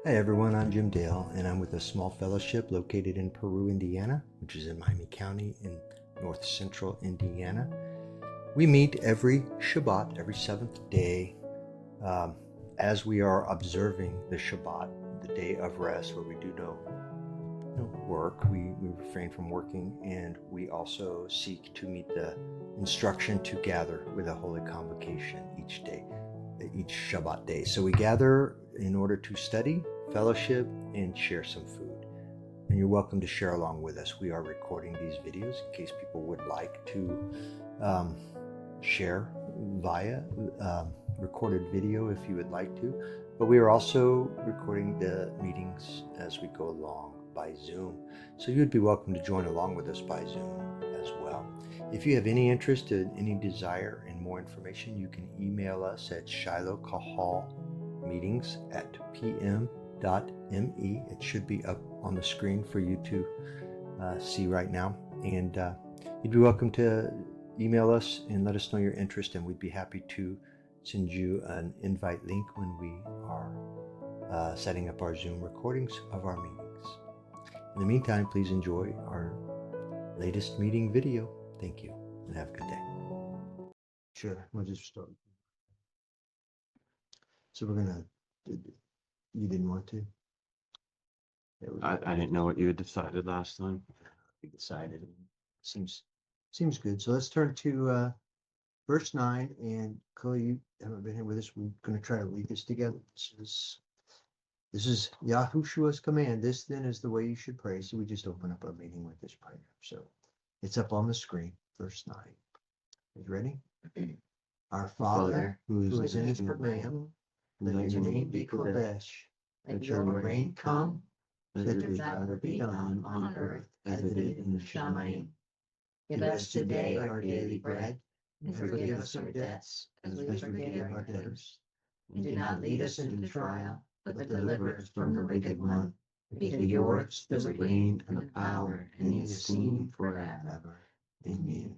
Hey everyone, I'm Jim Dale, and I'm with a small fellowship located in Peru, Indiana, which is in Miami County in north central Indiana. We meet every Shabbat, every seventh day, um, as we are observing the Shabbat, the day of rest, where we do no work. We refrain from working, and we also seek to meet the instruction to gather with a holy convocation each day, each Shabbat day. So we gather in order to study, fellowship, and share some food. And you're welcome to share along with us. We are recording these videos in case people would like to share via recorded video if you would like to. But we are also recording the meetings as we go along by Zoom. So you'd be welcome to join along with us by Zoom as well. If you have any interest and any desire in more information, you can email us at Shiloh Qahal meetings at pm.me. It should be up on the screen for you to see right now. And you'd be welcome to email us and let us know your interest, and we'd be happy to send you an invite link when we are setting up our Zoom recordings of our meetings. In the meantime, please enjoy our latest meeting video. Thank you, and have a good day. Sure, we'll just start. So we're gonna. You didn't want to? I didn't know what you had decided last time. We decided. Seems good. So let's turn to verse 9. And Chloe, you haven't been here with us. We're going to try to read this together. This is Yahushua's command. This then is the way you should pray. So we just open up our meeting with this prayer. So it's up on the screen, verse 9. Are you ready? Our Father, who is in his command, let your name be Kodesh. Let your reign come. Let your desire be done on earth as it is in the Shamayim. Give us today our daily bread, and forgive us our debts as we forgive our debtors. And do not lead us into trial, but deliver us from the wicked one. Because yours is the reign and the power and the esteem forever. Amen.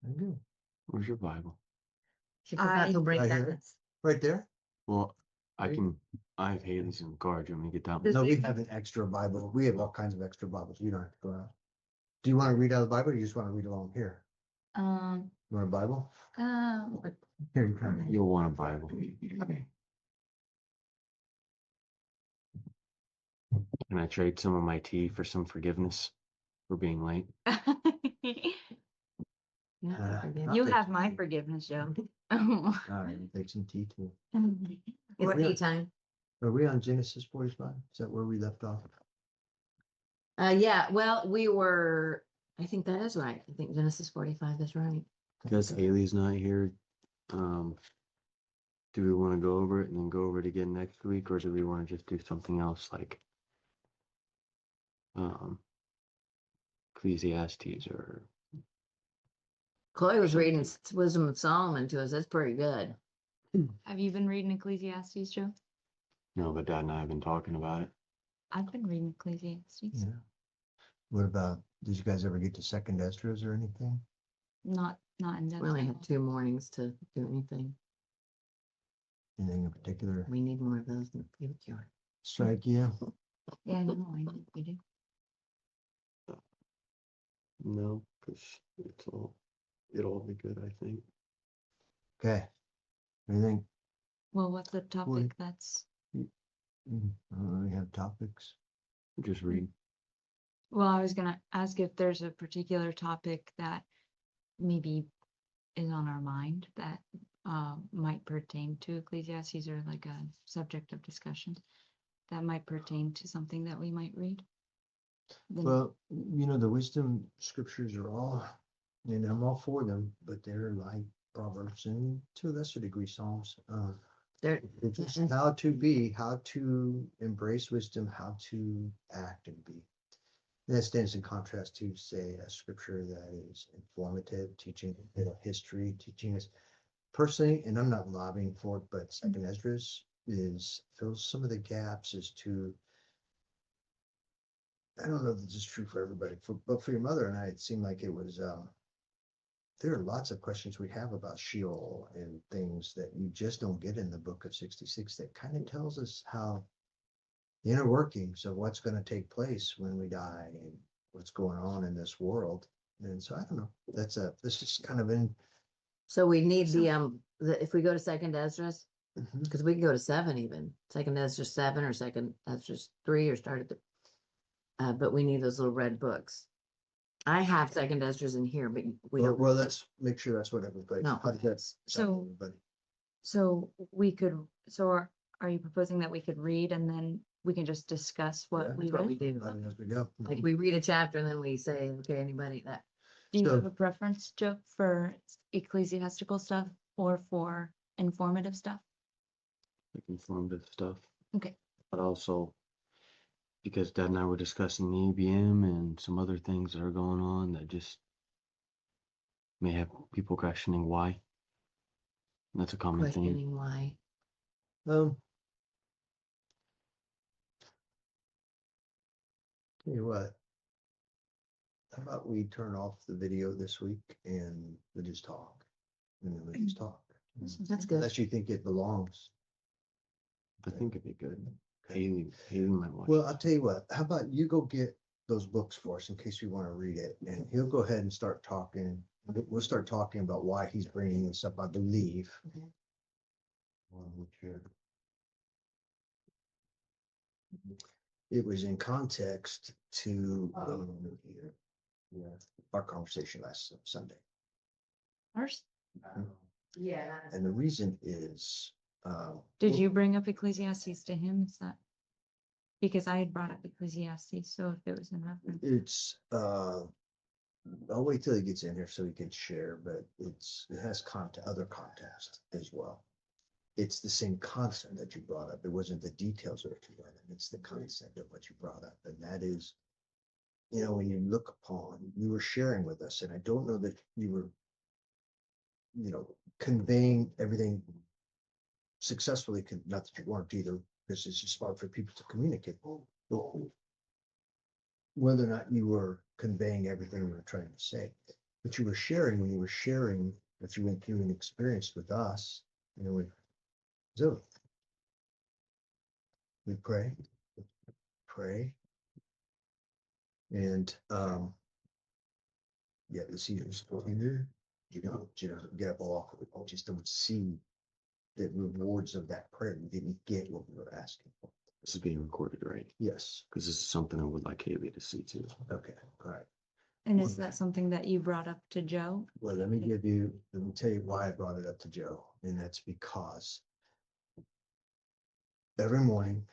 Very good. Where's your Bible? She forgot to bring Right that. here. Right there? Well, I have Haley's in the car. Do you want me to get that one? No, we have an extra Bible. We have all kinds of extra Bibles. You don't have to go out. Do you want to read out of the Bible, or you just want to read along here? Um, You want a Bible? um, Here you come. You'll want a Bible. Okay. Can I trade some of my tea for some forgiveness for being late? you have my forgiveness, Joe. All right, take some tea too. It's tea time. Are we on Genesis 45? Is that where we left off? Yeah, well, I think that is right. I think Genesis 45 is right. Because Haley's not here, do we want to go over it and then go over it again next week, or do we want to just do something else like Ecclesiastes or Chloe was reading Wisdom of Solomon to us. That's pretty good. Have you been reading Ecclesiastes, Joe? no? But Dad and I have been talking about it. I've been reading Ecclesiastes. Yeah. What about, did you guys ever get to second Esdras or anything? Not in depth. We only had 2 mornings to do anything. Anything in particular We need more of those in the future. strike you? Yeah, no, I know we do. No, because it'll all be good, I think. Okay. Anything? Well, what's the topic that's? I don't really have topics. Just read. Well, I was gonna ask if there's a particular topic that maybe is on our mind that might pertain to Ecclesiastes, or like a subject of discussion that might pertain to something that we might read. Then- Well, the wisdom scriptures are all, and I'm all for them, but they're like Proverbs and to a lesser degree Psalms. There, It's just how to embrace wisdom, how to act and be. And that stands in contrast to, say, a scripture that is informative, teaching history, teaching us personally, and I'm not lobbying for it, but Second Esdras fills some of the gaps as to, I don't know if this is true for everybody, but for your mother and I, it seemed like it was there are lots of questions we have about Sheol and things that you just don't get in the book of 66 that kind of tells us how the inner workings of what's going to take place when we die and what's going on in this world. And so I don't know. This is kind of in. So we need if we go to second Esdras, Mhm. because we can go to 7 even, second Esdras 7 or second Esdras 3 or start at the, but we need those little red books. I have second Esdras in here, but we don't. Well, let's make sure that's what everybody. No. How does that sound to So- everybody? So are you proposing that we could read and then we can just discuss Yeah, what we That's what we read? do. I mean, as we go. Like we read a chapter and then we say, okay, anybody that, Do you So- have a preference, Joe, for ecclesiastical stuff or for informative stuff? Like informative stuff. Okay. But also, because Dad and I were discussing the ABM and some other things that are going on that just may have people questioning why. And that's a common theme. questioning why. Tell you what. How about we turn off the video this week and we just talk? And then we just talk. That's good. Unless you think it belongs. I think it'd be good. Okay. Haley might watch. Well, I'll tell you what, how about you go get those books for us in case we want to read it, and he'll go ahead and start talking. We'll start talking about why he's bringing this up, I believe. Okay. It was in context to our conversation last Sunday. Ours? Yeah. And the reason is, Did you bring up Ecclesiastes to him? Is that? Because I had brought up Ecclesiastes, so if it was in reference. it's, I'll wait till he gets in here so he can share, but it has other context as well. It's the same concept that you brought up. It wasn't the details of what you brought up. It's the concept of what you brought up. And that is, when you look upon, you were sharing with us, and I don't know that you were, conveying everything successfully, not that you weren't either, because it's just hard for people to communicate. Whether or not you were conveying everything you were trying to say, but you were sharing when you were sharing what you went through and experienced with us, so we pray, and yeah, the seasons here, you don't get up all, just don't see the rewards of that prayer. We didn't get what we were asking for. This is being recorded, right? Yes. Because this is something I would like Haley to see too. Okay. All right. And is that something that you brought up to Joe? Well, let me tell you why I brought it up to Joe, and that's because every morning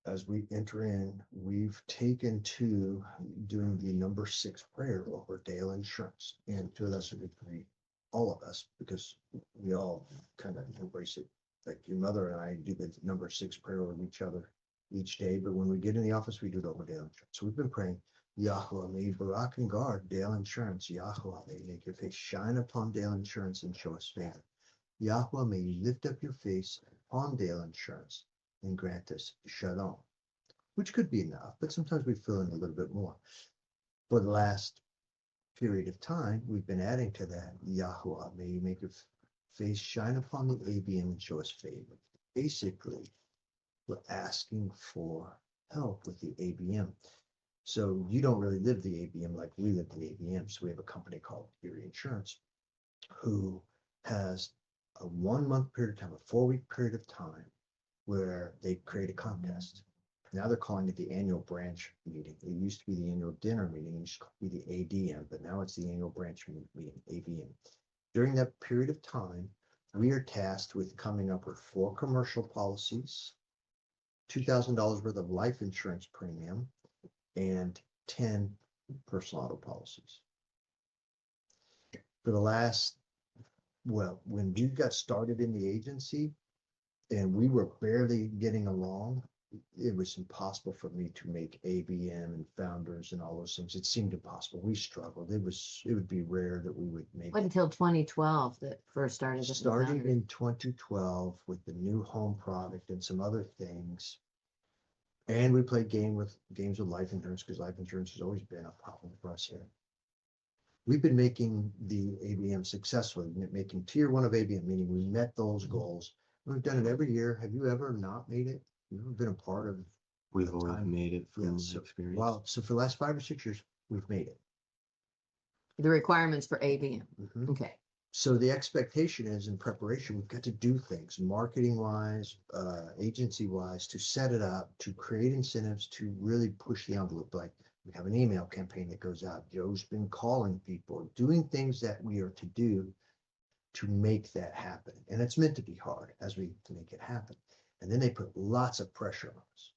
as we enter in, we've taken to doing the number 6 prayer over Dale Insurance, and to a lesser degree, all of us, because we all kind of embrace it. Like your mother and I do the number 6 prayer over each other each day, but when we get in the office, we do it over Dale Insurance. So we've been praying, Yahweh, may you barak and guard Dale Insurance. Yahweh, may you make your face shine upon Dale Insurance and show us favor. Yahweh, may you lift up your face upon Dale Insurance and grant us shalom, which could be enough, but sometimes we fill in a little bit more. For the last period of time, we've been adding to that, Yahweh, may you make your face shine upon the ABM and show us favor. Basically, we're asking for help with the ABM. So you don't really live the ABM like we live the ABM. So we have a company called Erie Insurance who has a 1 month period of time, a 4-week period of time where they create a contest. Now they're calling it the annual branch meeting. It used to be the annual dinner meeting. It used to be the ADM, but now it's the annual branch meeting, ABM. During that period of time, we are tasked with coming up with 4 commercial policies, $2,000 worth of life insurance premium, and 10 personal auto policies. For the last, when we got started in the agency and we were barely getting along, it was impossible for me to make ABM and founders and all those things. It seemed impossible. We struggled. It would be rare that we would make What, it. until 2012 that first started? as a Starting founder? in 2012 with the new home product and some other things. And we played games with life insurance because life insurance has always been a problem for us here. we've been making the ABM successfully, making tier one of ABM, meaning we met those goals. We've done it every year. Have you ever not made it? You've ever been a part of? We've the always time? made it Yeah, from so, experience. wow. So for the last 5 or 6 years, we've made it. The requirements for ABM. Mhm. Okay. So the expectation is in preparation, we've got to do things marketing wise, agency wise, to set it up, to create incentives, to really push the envelope. Like we have an email campaign that goes out. Joe's been calling people, doing things that we are to do to make that happen. And it's meant to be hard as we to make it happen. And then they put lots of pressure on us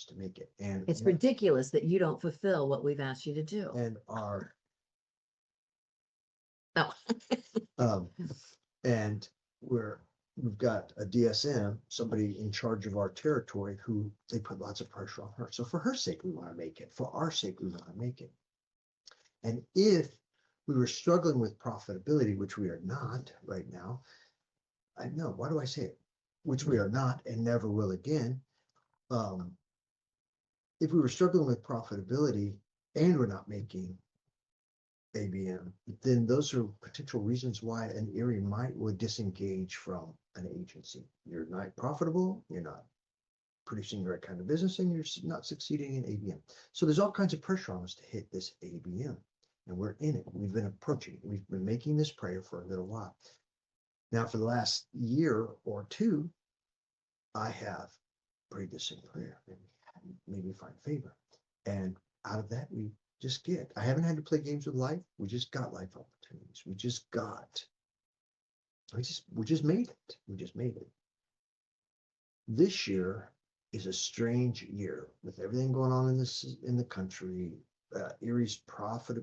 to make it. And It's ridiculous that you don't fulfill what we've asked you to do. and our Oh. and we've got a DSM, somebody in charge of our territory, who they put lots of pressure on her. So for her sake, we want to make it. For our sake, we want to make it. And if we were struggling with profitability, which we are not right now, I know, why do I say it? Which we are not and never will again. If we were struggling with profitability and we're not making ABM, then those are potential reasons why an Erie would disengage from an agency. You're not profitable, you're not producing the right kind of business, and you're not succeeding in ABM. So there's all kinds of pressure on us to hit this ABM, and we're in it. We've been approaching it. We've been making this prayer for a little while. Now, for the last year or two, I have prayed this in prayer, and maybe find favor. And out of that, we just get. I haven't had to play games with life. We just got life opportunities. We just made it. We just made it. This year is a strange year with everything going on in the country. Erie's profit,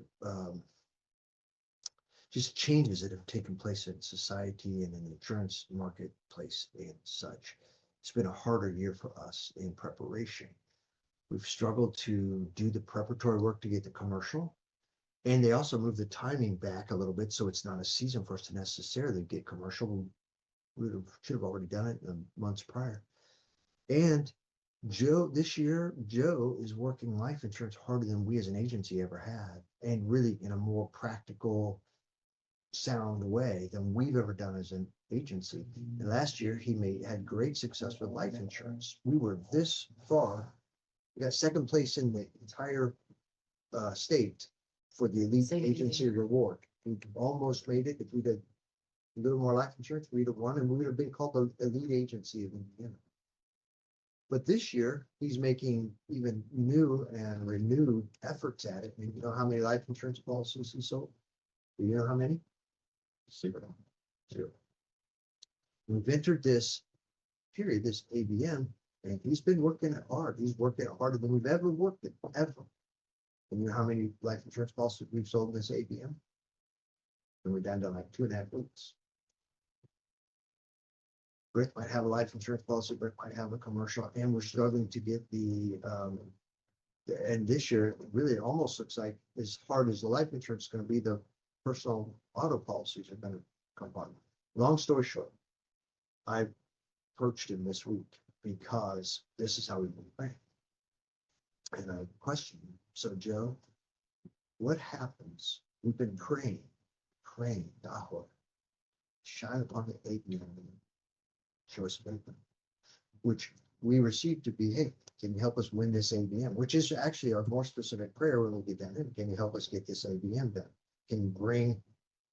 just changes that have taken place in society and in the insurance marketplace and such. It's been a harder year for us in preparation. We've struggled to do the preparatory work to get the commercial. And they also moved the timing back a little bit, so it's not a season for us to necessarily get commercial. Should have already done it in months prior. And this year, Joe is working life insurance harder than we as an agency ever had, and really in a more practical, sound way than we've ever done as an agency. And last year, he had great success with life insurance. We were this far. We got second place in the entire state for the elite agency reward. We almost made it. If we did a little more life insurance, we'd have won, and we would have been called the elite agency of Indiana. But this year, he's making even new and renewed efforts at it. And you know how many life insurance policies he sold? Do you know how many? Zero. We've entered this period, this ABM, and he's been working hard. He's working harder than we've ever worked it, ever. And you know how many life insurance policies we've sold in this ABM? And we're down to like 2.5 weeks. Britt might have a life insurance policy, Britt might have a commercial, and we're struggling to get and this year, really almost looks like as hard as the life insurance is going to be, the personal auto policies are going to come on. Long story short, I approached him this week because this is how we've been praying. And I questioned him. So, Joe, what happens? We've been praying, Dahua, shine upon the ABM, show us favor, which we received to be, hey, can you help us win this ABM? Which is actually our more specific prayer when we get that in. Can you help us get this ABM done? Can you bring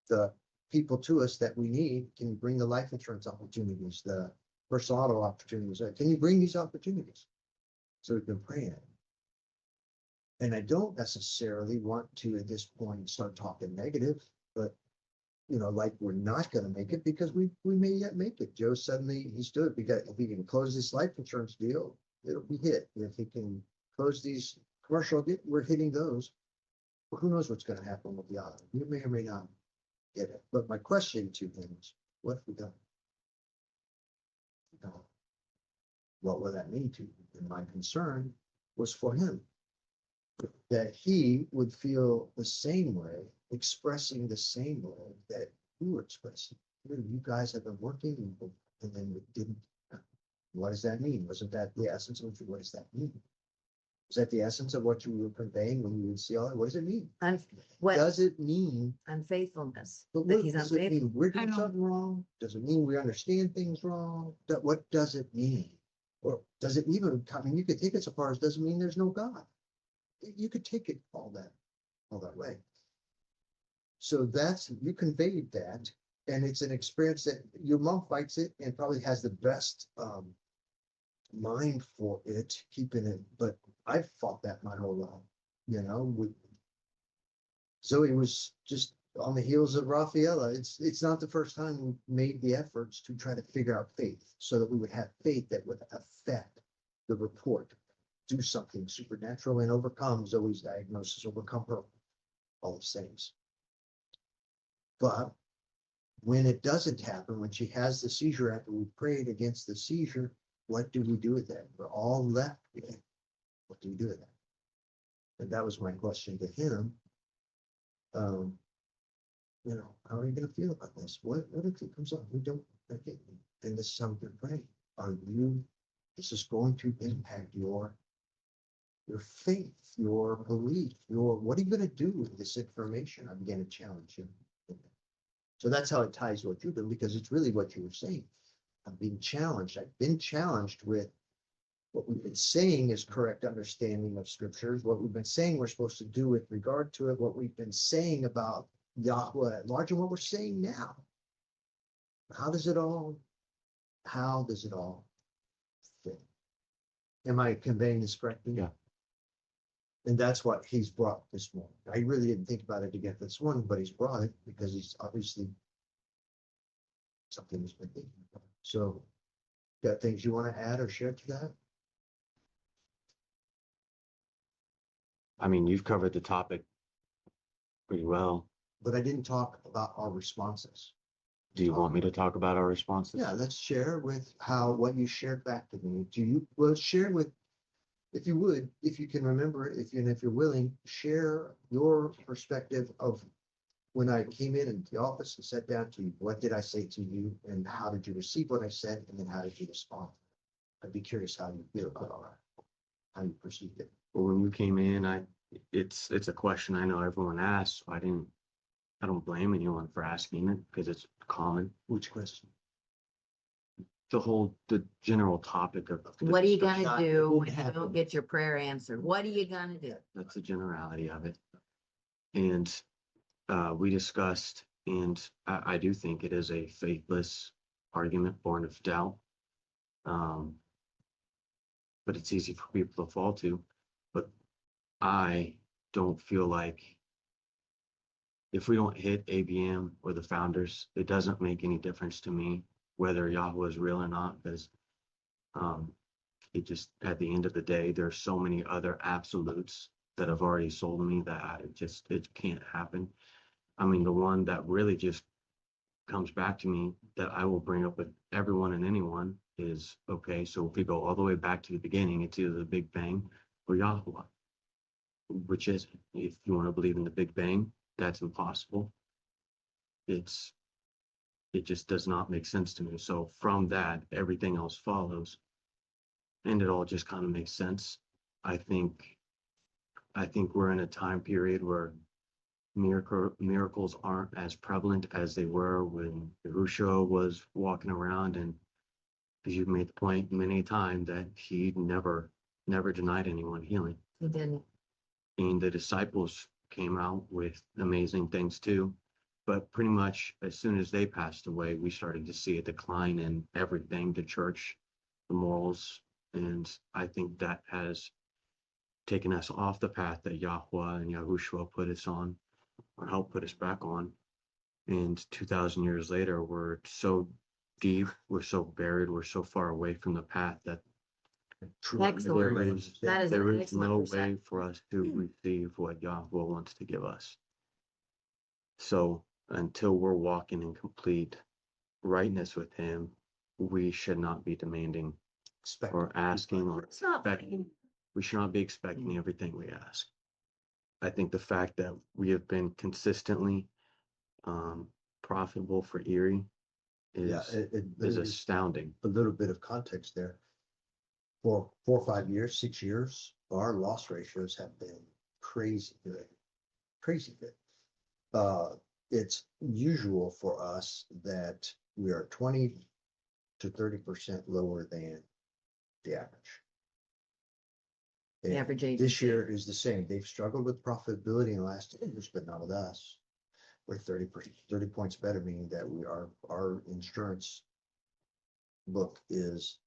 the people to us that we need? Can you bring the life insurance opportunities, the personal auto opportunities? Can you bring these opportunities? So we've been praying. And I don't necessarily want to, at this point, start talking negative, but like we're not going to make it, because we may yet make it. Joe suddenly, he stood, if he can close this life insurance deal, it'll be hit. If he can close these commercial, we're hitting those. Well, who knows what's going to happen with the auto? You may or may not get it. But my question to him is, what have we done? What will that mean to you? And my concern was for him, that he would feel the same way, expressing the same way that we were expressing. You guys have been working, and then it didn't. What does that mean? Wasn't that the essence of it? What does that mean? Is that the essence of what you were conveying when you see all that? What does it mean? What Does it mean, unfaithfulness, but that what he's does it unfaithful. mean? We're I doing don't- something wrong? Does it mean we understand things wrong? What does it mean? Or does it even, I mean, you could take it so far as doesn't mean there's no God. You could take it all that way. So that's, you conveyed that, and it's an experience that your mom fights it and probably has the best mind for it, keeping it, but I've fought that my whole life, you know, Zoe was just on the heels of Rafaela. It's not the first time we made the efforts to try to figure out faith so that we would have faith that would affect the report, do something supernatural and overcome Zoe's diagnosis, overcome her, all those things. But when it doesn't happen, when she has the seizure after we prayed against the seizure, what do we do with that? We're all left with it. What do we do with that? And that was my question to him. You know, how are you going to feel about this? What if it comes up? We don't, okay, and this is how we're praying. This is going to impact your faith, your belief, what are you going to do with this information? I'm going to challenge you. So that's how it ties to what you do, because it's really what you were saying. I'm being challenged. I've been challenged with what we've been saying is correct understanding of scriptures, what we've been saying we're supposed to do with regard to it, what we've been saying about Yahweh at large, and what we're saying now. How does it all fit? Am I conveying this correctly? Yeah. And that's what he's brought this morning. I really didn't think about it again this morning, but he's brought it because he's obviously something he's been thinking about. So, got things you want to add or share to that? I mean, you've covered the topic pretty well. But I didn't talk about our responses. Do you want me to talk about our responses? Yeah, let's share with what you shared back to me. Well, share with, if you would, if you can remember, if you're willing, share your perspective of when I came in the office and sat down to you. What did I say to you, and how did you receive what I said, and then how did you respond? I'd be curious how you feel about all that, how you perceived it. Well, when you came in, it's a question I know everyone asks. So I don't blame anyone for asking it because it's common. Which question? The general topic of the What are you discussion. gonna Not- it do won't when you happen. don't get your prayer answered? What are you gonna do? That's the generality of it. And we discussed, and I do think it is a faithless argument born of doubt. But it's easy for people to fall to. But I don't feel like if we don't hit ABM or the founders, it doesn't make any difference to me whether Yahweh is real or not, because it just, at the end of the day, there's so many other absolutes that have already sold me that it can't happen. I mean, the one that really just comes back to me that I will bring up with everyone and anyone is, okay, so if we go all the way back to the beginning, it's either the Big Bang or Yahweh, which is, if you want to believe in the Big Bang, that's impossible. It just does not make sense to me. So from that, everything else follows. And it all just kind of makes sense. I think we're in a time period where miracles aren't as prevalent as they were when Yahushua was walking around, and as you've made the point many times that he never denied anyone healing. He didn't. And the disciples came out with amazing things too. But pretty much as soon as they passed away, we started to see a decline in everything, the church, the morals. And I think that has taken us off the path that Yahweh and Yahushua put us on, or helped put us back on. And 2,000 years later, we're so deep, we're so buried, we're so far away from the path that Excellent. That is there an is no excellent way for us to receive what Yahweh wants to give us. So until we're walking in complete rightness with him, we should not be demanding or asking or It's not. expecting. We should not be expecting everything we ask. I think the fact that we have been consistently profitable for Erie is astounding. A little bit of context there. For 4 or 5 years, 6 years, our loss ratios have been crazy good, crazy good. It's usual for us that we are 20 to 30% lower than the average. The And average this agency. year is the same. They've struggled with profitability in the last 2 years, but not with us. We're 30 points better, meaning that our insurance book is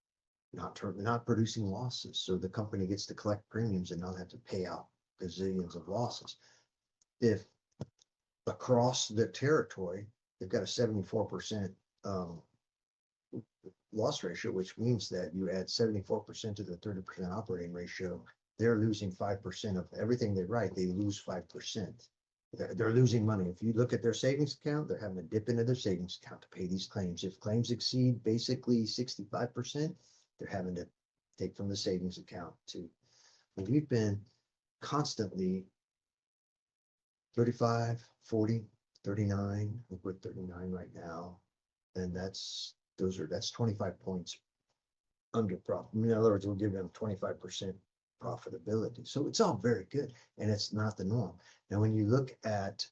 not producing losses. So the company gets to collect premiums and not have to pay out gazillions of losses. If across the territory, they've got a 74% loss ratio, which means that you add 74% to the 30% operating ratio, they're losing 5% of everything they write. They lose 5%. They're losing money. If you look at their savings account, they're having to dip into their savings account to pay these claims. If claims exceed basically 65%, they're having to take from the savings account too. We've been constantly 35, 40, 39. We're at 39 right now. And that's 25 points under profit. In other words, we'll give them 25% profitability. So it's all very good. And it's not the norm. Now, when you look at,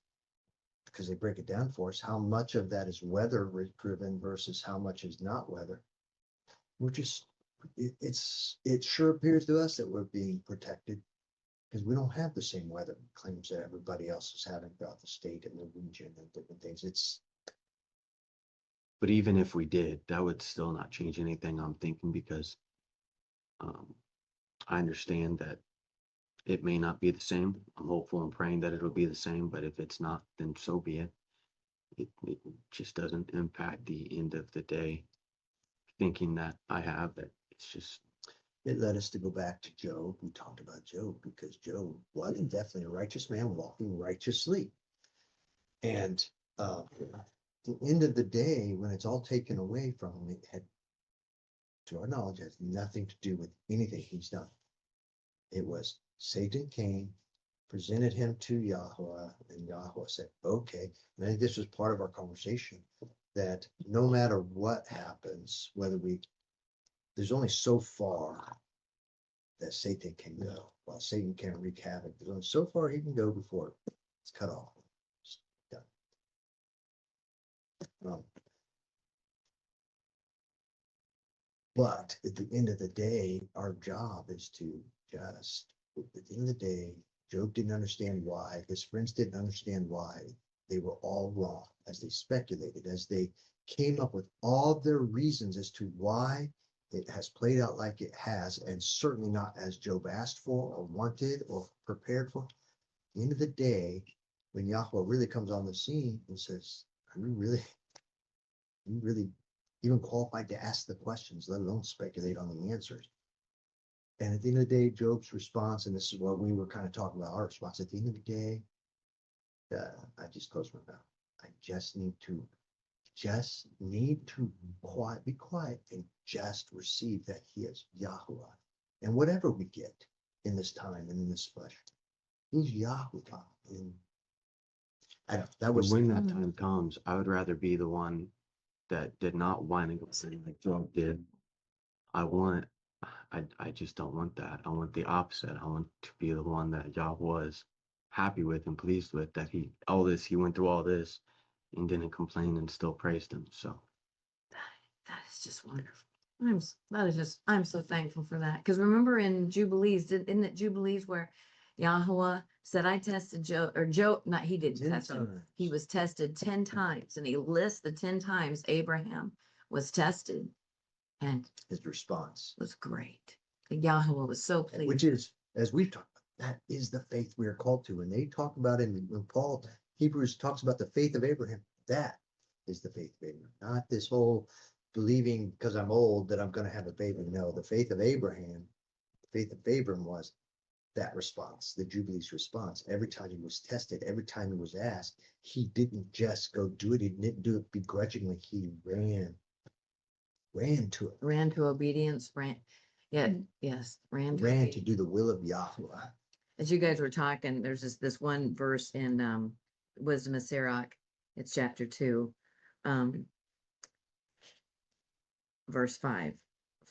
because they break it down for us, how much of that is weather driven versus how much is not weather, we're just, it sure appears to us that we're being protected because we don't have the same weather claims that everybody else is having throughout the state and the region and different things. But even if we did, that would still not change anything, I'm thinking, because I understand that it may not be the same. I'm hopeful and praying that it'll be the same, but if it's not, then so be it. It just doesn't impact the end of the day thinking that I have that. It's just, It led us to go back to Job. We talked about Job because Job was definitely a righteous man walking righteously. And at the end of the day, when it's all taken away from him, it had, to our knowledge, has nothing to do with anything he's done. It was Satan came, presented him to Yahweh, and Yahweh said, okay. And I think this was part of our conversation, that no matter what happens, there's only so far that Satan can go. While Satan can't wreak havoc, there's only so far he can go before it's cut off. It's done. But at the end of the day, our job is to just, at the end of the day, Job didn't understand why. His friends didn't understand why. They were all wrong as they speculated, as they came up with all their reasons as to why it has played out like it has, and certainly not as Job asked for or wanted or prepared for. At the end of the day, when Yahweh really comes on the scene and says, are you really even qualified to ask the questions, let alone speculate on the answers? And at the end of the day, Job's response, and this is what we were kind of talking about, our response, at the end of the day, I just close my mouth. I just need to be quiet and just receive that he is Yahuwah. And whatever we get in this time and in this flesh, he's Yahuwah. And I don't, that was when that time comes, I would rather be the one that did not whine and complain like Job did. I just don't want that. I want the opposite. I want to be the one that Yah was happy with and pleased with, that he went through all this and didn't complain and still praised him. So That is just wonderful. I'm so thankful for that. Because remember in Jubilees, isn't it Jubilees where Yahweh said, I tested Job, not he didn't 10 test him. times. He was tested 10 times. And he lists the 10 times Abraham was tested. And his response, was great. And Yahweh was so pleased. which is, as we've talked about, that is the faith we are called to. And they talk about it when Paul, Hebrews talks about the faith of Abraham. That is the faith of Abraham, not this whole believing because I'm old that I'm going to have a baby. No, the faith of Abraham, the faith of Abram was that response, the Jubilees response. Every time he was tested, every time he was asked, he didn't just go do it. He didn't do it begrudgingly. He ran to it. Ran to obedience, ran To do the will of Yahweh. As you guys were talking, there's this one verse in Wisdom of Sirach. It's chapter 2, verse 5.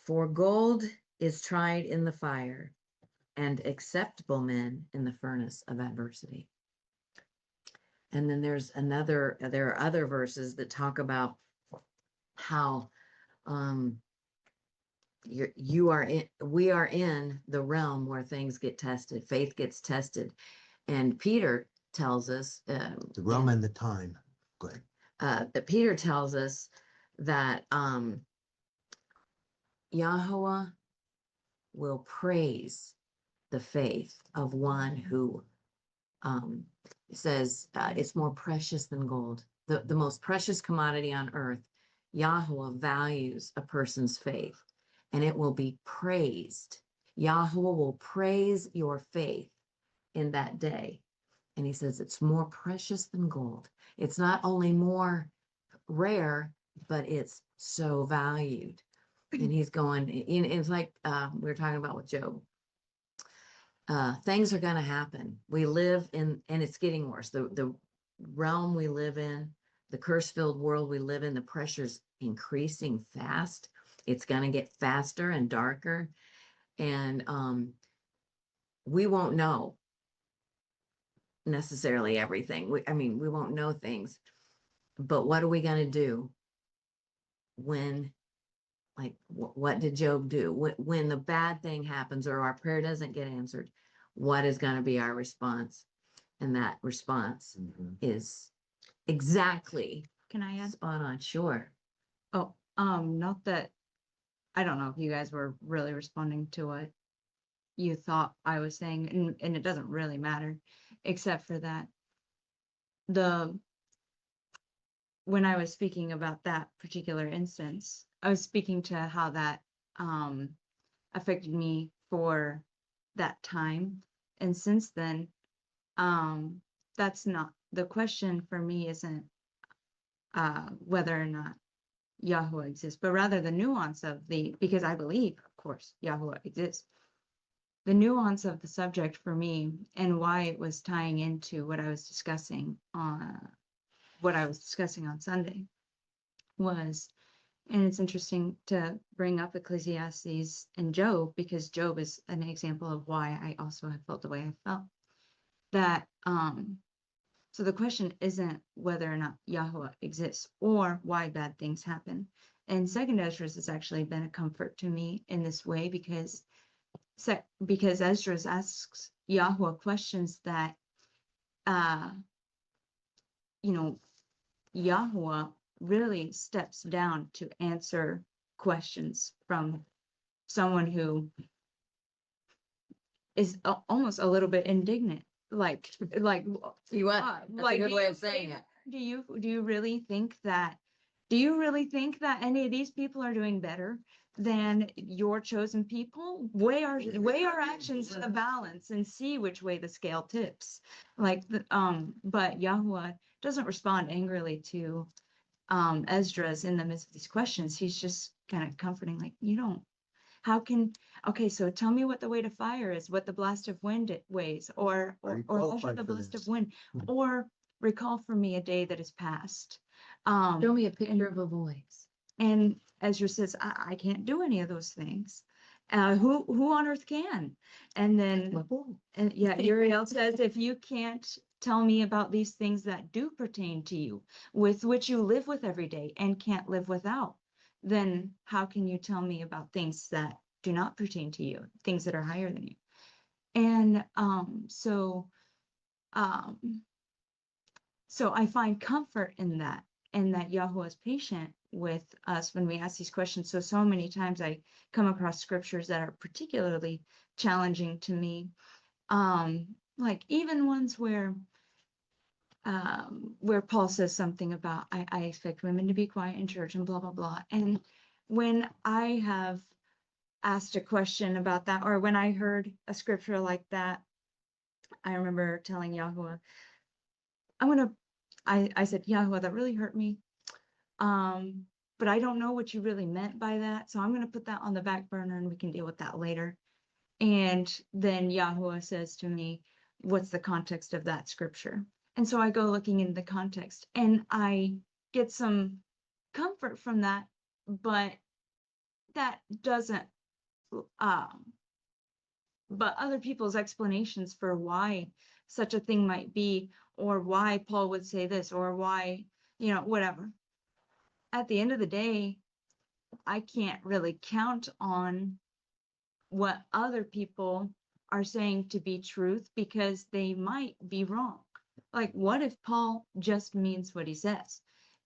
For gold is tried in the fire, and acceptable men in the furnace of adversity. And then there are other verses that talk about how we are in the realm where things get tested, faith gets tested. And Peter tells us, The realm and the time. Go ahead. that Peter tells us that Yahweh will praise the faith of one who says it's more precious than gold. The most precious commodity on earth, Yahweh values a person's faith, and it will be praised. Yahweh will praise your faith in that day. And he says it's more precious than gold. It's not only more rare, but it's so valued. And he's going, it's like we were talking about with Job. Things are going to happen. We live in, and it's getting worse. The realm we live in, the curse-filled world we live in, the pressure's increasing fast. It's going to get faster and darker. And we won't know necessarily everything. We won't know things. But what are we going to do when, like, what did Job do? When the bad thing happens or our prayer doesn't get answered, what is going to be our response? And that response is exactly Can I add? spot on. Sure. Oh, not that, I don't know if you guys were really responding to what you thought I was saying, and it doesn't really matter, except for that when I was speaking about that particular instance, I was speaking to how that affected me for that time. And since then, that's not the question for me, isn't whether or not Yahweh exists, but rather the nuance of because I believe, of course, Yahweh exists. The nuance of the subject for me and why it was tying into what I was discussing on Sunday was, and it's interesting to bring up Ecclesiastes and Job, because Job is an example of why I also have felt the way I felt. That so the question isn't whether or not Yahweh exists or why bad things happen. And Second Esdras has actually been a comfort to me in this way, because Esdras asks Yahweh questions that Yahweh really steps down to answer questions from someone who is almost a little bit indignant. Like You what? That's a good way of saying it. Do you really think that any of these people are doing better than your chosen people? Weigh our actions in the balance and see which way the scale tips. But Yahweh doesn't respond angrily to Esdras in the midst of these questions. He's just kind of comforting, like, okay, so tell me what the weight of fire is, what the blast of wind weighs, or over the blast of wind, or recall for me a day that is past. Show me a picture of a voice. And Ezra says, I can't do any of those things. Who on earth can? And then, Uriel says, if you can't tell me about these things that do pertain to you, with which you live with every day and can't live without, then how can you tell me about things that do not pertain to you, things that are higher than you? And so I find comfort in that, and that Yahweh is patient with us when we ask these questions. So many times I come across scriptures that are particularly challenging to me, like even ones where Paul says something about, I expect women to be quiet in church and blah, blah, blah. And when I have asked a question about that, or when I heard a scripture like that, I remember telling Yahweh, I said, Yahweh, that really hurt me. But I don't know what you really meant by that. So I'm going to put that on the back burner and we can deal with that later. And then Yahweh says to me, what's the context of that scripture? And so I go looking into the context and I get some comfort from that, but that doesn't but other people's explanations for why such a thing might be, or why Paul would say this, or why, whatever. At the end of the day, I can't really count on what other people are saying to be truth, because they might be wrong. Like, what if Paul just means what he says?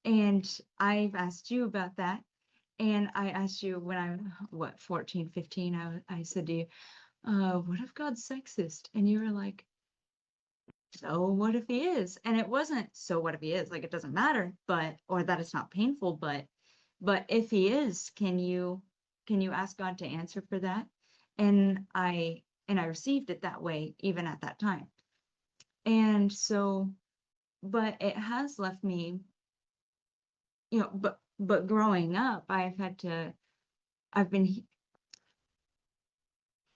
And I've asked you about that. And I asked you when I'm, 14, 15, I said to you, what if God's sexist? And you were like, so what if he is? And it wasn't, so what if he is? Like, it doesn't matter, or that it's not painful, but if he is, can you ask God to answer for that? And I received it that way, even at that time. And so, but it has left me, but growing up,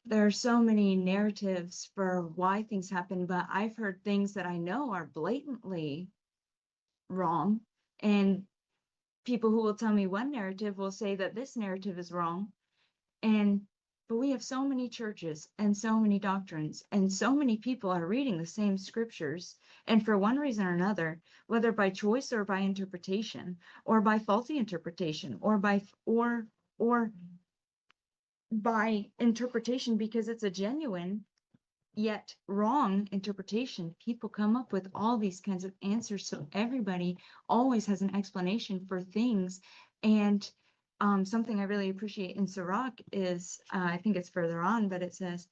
there are so many narratives for why things happen, but I've heard things that I know are blatantly wrong. And people who will tell me one narrative will say that this narrative is wrong. But we have so many churches and so many doctrines, and so many people are reading the same scriptures. And for one reason or another, whether by choice or by interpretation, or by faulty interpretation, or by interpretation because it's a genuine yet wrong interpretation, people come up with all these kinds of answers. So everybody always has an explanation for things. And something I really appreciate in Sirach is, I think it's further on, but it says,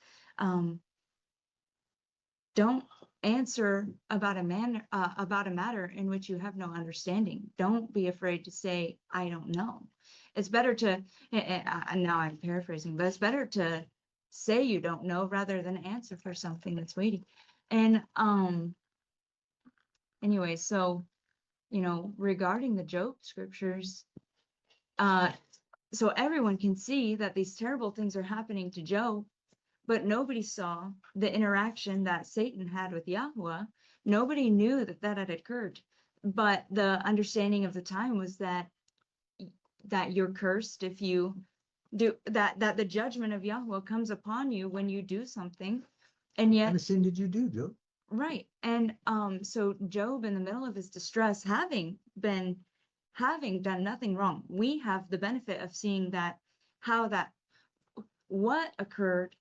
don't answer about a matter in which you have no understanding. Don't be afraid to say, I don't know. It's better to, now I'm paraphrasing, but it's better to say you don't know rather than answer for something that's weighty. And anyway, so regarding the Job scriptures, so everyone can see that these terrible things are happening to Job, but nobody saw the interaction that Satan had with Yahweh. Nobody knew that had occurred. But the understanding of the time was that you're cursed if you do that, that the judgment of Yahweh comes upon you when you do something. And What yet, kind of sin did you do, Joe? right. And so Job, in the middle of his distress, having done nothing wrong, we have the benefit of seeing what occurred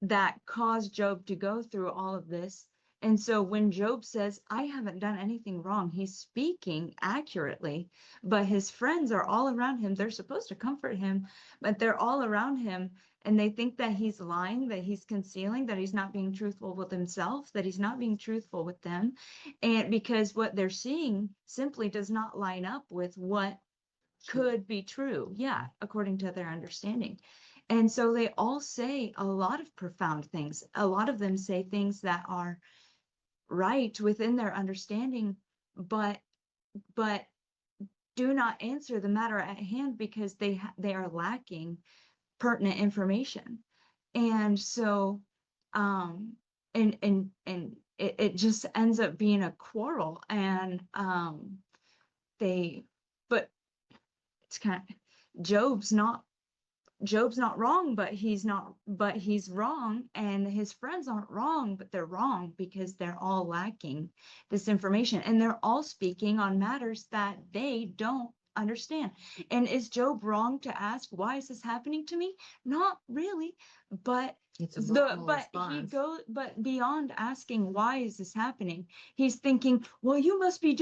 that caused Job to go through all of this. And so when Job says, I haven't done anything wrong, he's speaking accurately, but his friends are all around him. They're supposed to comfort him, but they're all around him, and they think that he's lying, that he's concealing, that he's not being truthful with himself, that he's not being truthful with them. And because what they're seeing simply does not line up with what could be true. Yeah, according to their understanding. And so they all say a lot of profound things. A lot of them say things that are right within their understanding, but do not answer the matter at hand because they are lacking pertinent information. And so and it just ends up being a quarrel. And but it's kind of, Job's not wrong, but he's wrong, and his friends aren't wrong, but they're wrong because they're all lacking this information, and they're all speaking on matters that they don't understand. And is Job wrong to ask, why is this happening to me? Not really, but It's a normal but response. but beyond asking why is this happening, he's thinking, well, you must be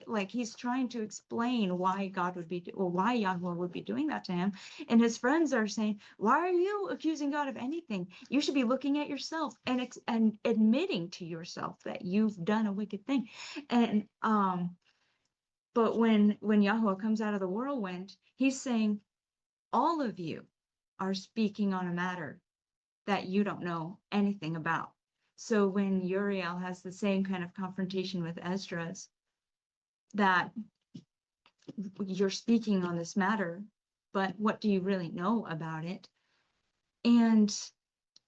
like, he's trying to explain why God would be, or why Yahweh would be doing that to him. And his friends are saying, why are you accusing God of anything? You should be looking at yourself and admitting to yourself that you've done a wicked thing. And but when Yahweh comes out of the whirlwind, he's saying, all of you are speaking on a matter that you don't know anything about. So when Uriel has the same kind of confrontation with Esdras, that you're speaking on this matter, but what do you really know about it? And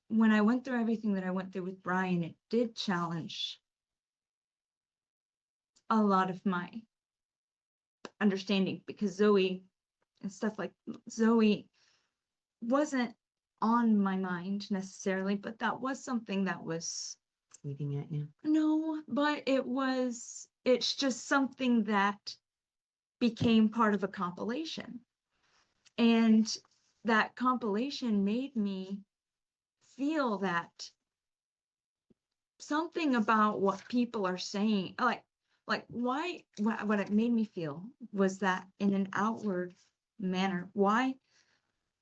when I went through everything that I went through with Brian, it did challenge a lot of my understanding, because Zoe wasn't on my mind necessarily, but that was something that was, Eating at you. no, but it's just something that became part of a compilation. And that compilation made me feel that something about what people are saying, like why, what it made me feel was that in an outward manner, why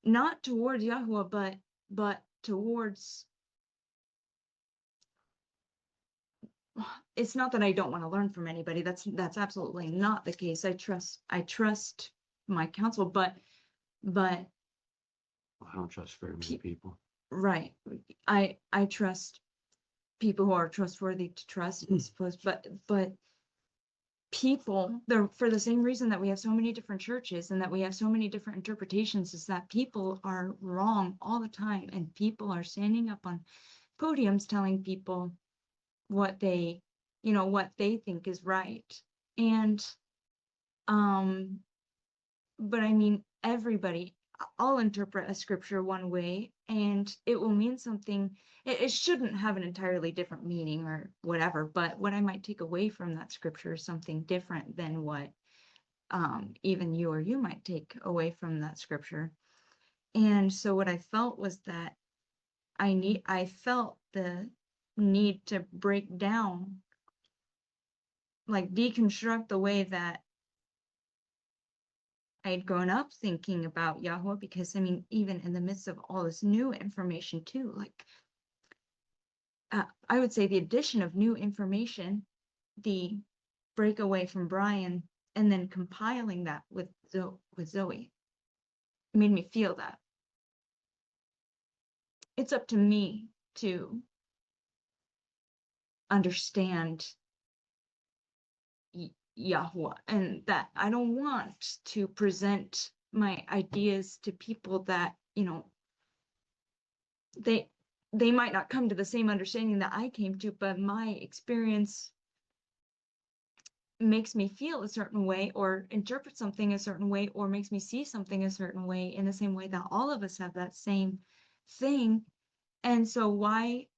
not towards Yahweh, but towards, it's not that I don't want to learn from anybody. That's absolutely not the case. I trust my counsel, but I don't trust very many Pe- people. right. I trust people who are trustworthy to trust, I suppose, but people, they're for the same reason that we have so many different churches and that we have so many different interpretations, is that people are wrong all the time, and people are standing up on podiums telling people what they, what they think is right. And but I mean, everybody, I'll interpret a scripture one way and it will mean something. It shouldn't have an entirely different meaning or whatever, but what I might take away from that scripture is something different than what even you or you might take away from that scripture. And so what I felt was that I felt the need to break down, like deconstruct the way that I had grown up thinking about Yahweh, because I mean, even in the midst of all this new information too, like I would say the addition of new information, the breakaway from Brian, and then compiling that with Zoe made me feel that it's up to me to understand Yahweh, and that I don't want to present my ideas to people that, they they might not come to the same understanding that I came to, but my experience makes me feel a certain way or interpret something a certain way or makes me see something a certain way, in the same way that all of us have that same thing. And so why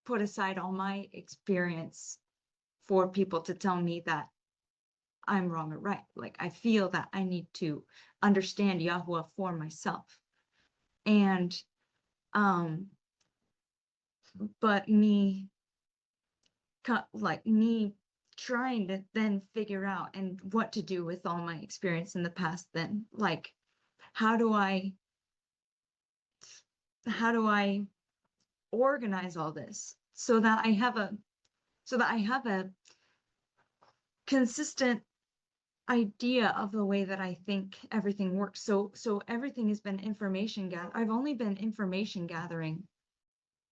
put aside all my experience for people to tell me that I'm wrong or right? Like, I feel that I need to understand Yahweh for myself. And but me trying to then figure out and what to do with all my experience in the past, then like how do I organize all this so that I have a consistent idea of the way that I think everything works. So everything has been information gather. I've only been information gathering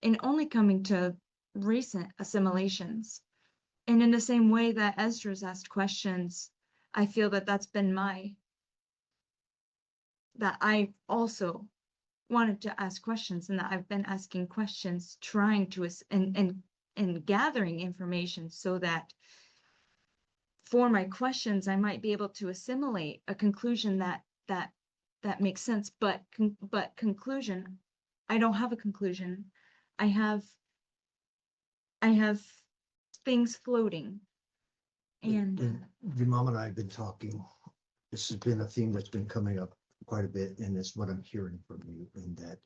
and only coming to recent assimilations. And in the same way that Esdras asked questions, I feel that that's been that I also wanted to ask questions, and that I've been asking questions, trying to, and gathering information so that for my questions, I might be able to assimilate a conclusion that makes sense. But conclusion, I don't have a conclusion. I have things floating. And Your mom and I have been talking. This has been a theme that's been coming up quite a bit, and it's what I'm hearing from you, and that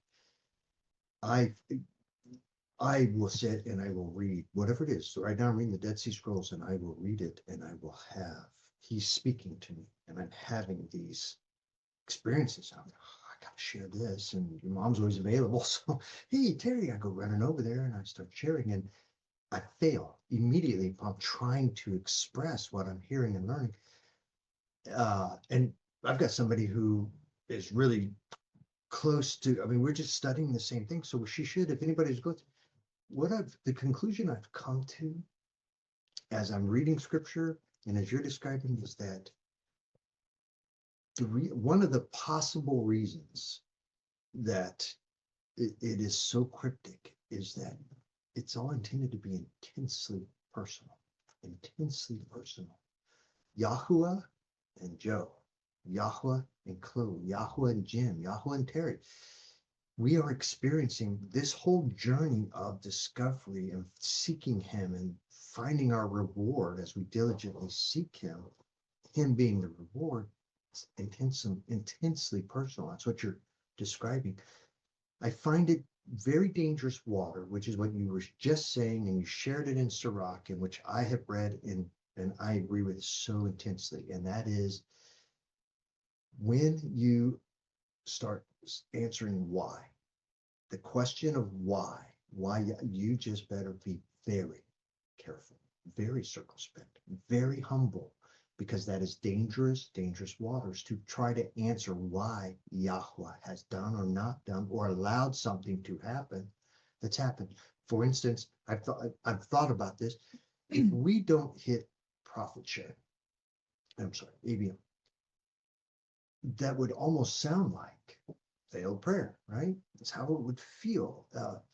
I will sit and I will read whatever it is. So right now I'm reading the Dead Sea Scrolls, and I will read it, and I will have, he's speaking to me, and I'm having these experiences. I'm like, oh, I gotta share this, and your mom's always available. So, hey, Terry, I go running over there and I start sharing, and I fail immediately if I'm trying to express what I'm hearing and learning. And I've got somebody who is really close to, I mean, we're just studying the same thing. So she should, if anybody's going through, the conclusion I've come to as I'm reading scripture and as you're describing is that one of the possible reasons that it is so cryptic is that it's all intended to be intensely personal. Yahuwah and Joe Yahweh and Chloe, Yahweh and Jim, Yahweh and Terry. We are experiencing this whole journey of discovery and seeking him and finding our reward as we diligently seek him being the reward. It's intensely personal. That's what you're describing. I find it very dangerous water, which is what you were just saying, and you shared it in Sirach, in which I have read and I agree with so intensely. And that is when you start answering why, the question of why you just better be very careful, very circumspect, very humble, because that is dangerous waters to try to answer why Yahweh has done or not done or allowed something to happen that's happened. For instance, I've thought about this. If we don't hit profit share, I'm sorry, ABM, that would almost sound like failed prayer, right? That's how it would feel. But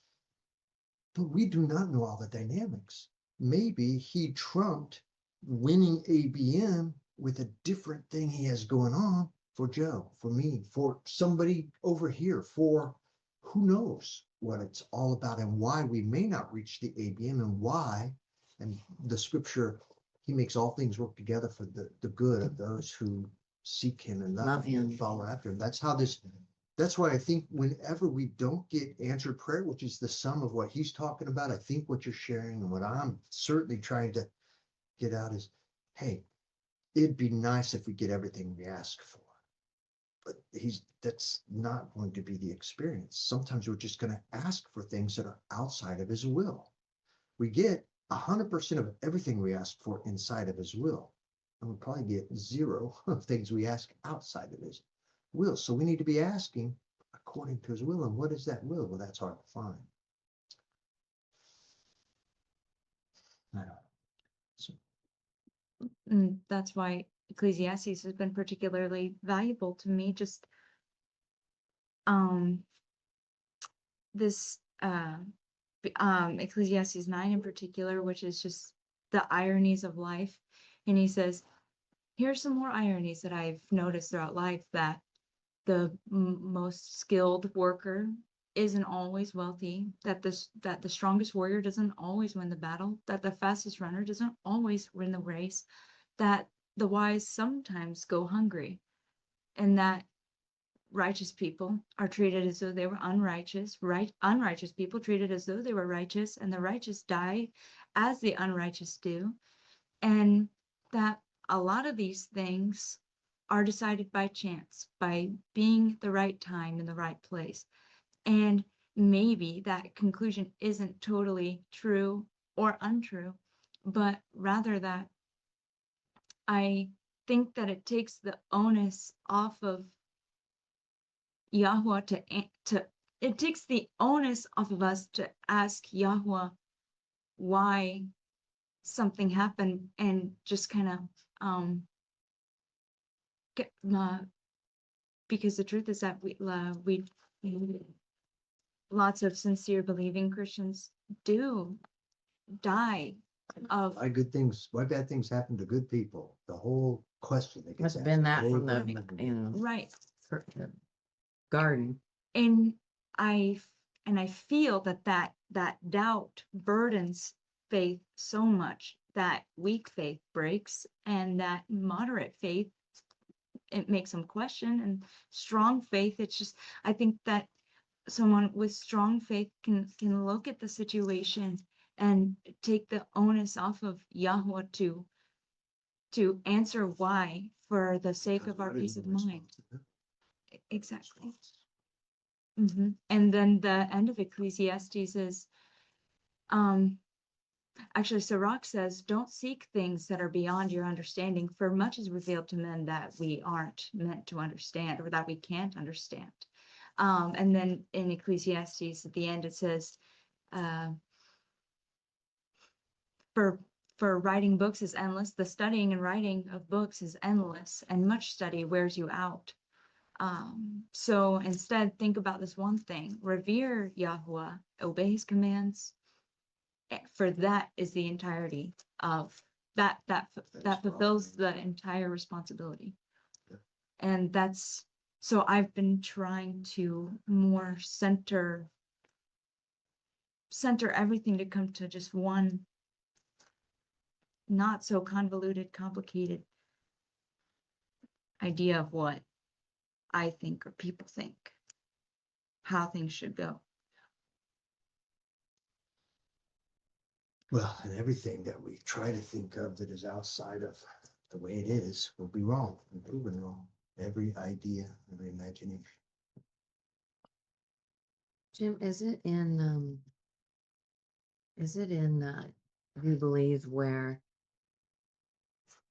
we do not know all the dynamics. Maybe he trumped winning ABM with a different thing he has going on for Joe, for me, for somebody over here, for who knows what it's all about and why we may not reach the ABM and why. And the scripture, he makes all things work together for the good of those who seek him and Love him. follow after him. That's why I think whenever we don't get answered prayer, which is the sum of what he's talking about, I think what you're sharing and what I'm certainly trying to get out is, hey, it'd be nice if we get everything we ask for. But that's not going to be the experience. Sometimes we're just going to ask for things that are outside of his will. We get 100% of everything we ask for inside of his will. And we probably get 0 of things we ask outside of his will. So we need to be asking according to his will. And what is that will? Well, that's hard to find. I don't know. So, And that's why Ecclesiastes has been particularly valuable to me. Just this Ecclesiastes 9 in particular, which is just the ironies of life. And he says, here's some more ironies that I've noticed throughout life, that the most skilled worker isn't always wealthy, that the strongest warrior doesn't always win the battle, that the fastest runner doesn't always win the race, that the wise sometimes go hungry, and that righteous people are treated as though they were unrighteous, unrighteous people treated as though they were righteous, and the righteous die as the unrighteous do, and that a lot of these things are decided by chance, by being the right time in the right place. And maybe that conclusion isn't totally true or untrue, but rather that I think that it takes the onus off of Yahweh it takes the onus off of us to ask Yahweh why something happened, and just kind of get, because the truth is that we lots of sincere believing Christians do die of why bad things happen to good people? The whole question that gets Must have been asked that from over the, and over you again. know, right. garden. And I feel that doubt burdens faith so much that weak faith breaks, and that moderate faith, it makes them question, and strong faith, it's just, I think that someone with strong faith can look at the situation and take the onus off of Yahweh to answer why, for the sake of our peace of mind. Exactly. And then the end of Ecclesiastes is, actually, Sirach says, don't seek things that are beyond your understanding, for much is revealed to men that we aren't meant to understand, or that we can't understand. And then in Ecclesiastes at the end, it says, for writing books is endless, the studying and writing of books is endless, and much study wears you out. So instead, think about this one thing: revere Yahweh, obey his commands, for that is the entirety of that fulfills the entire responsibility. And so I've been trying to more center everything to come to just one not so convoluted, complicated idea of what I think or people think, how things should go. Well, and everything that we try to think of that is outside of the way it is will be wrong and proven wrong. Every idea, every imagination. Jim, is it in Jubilees where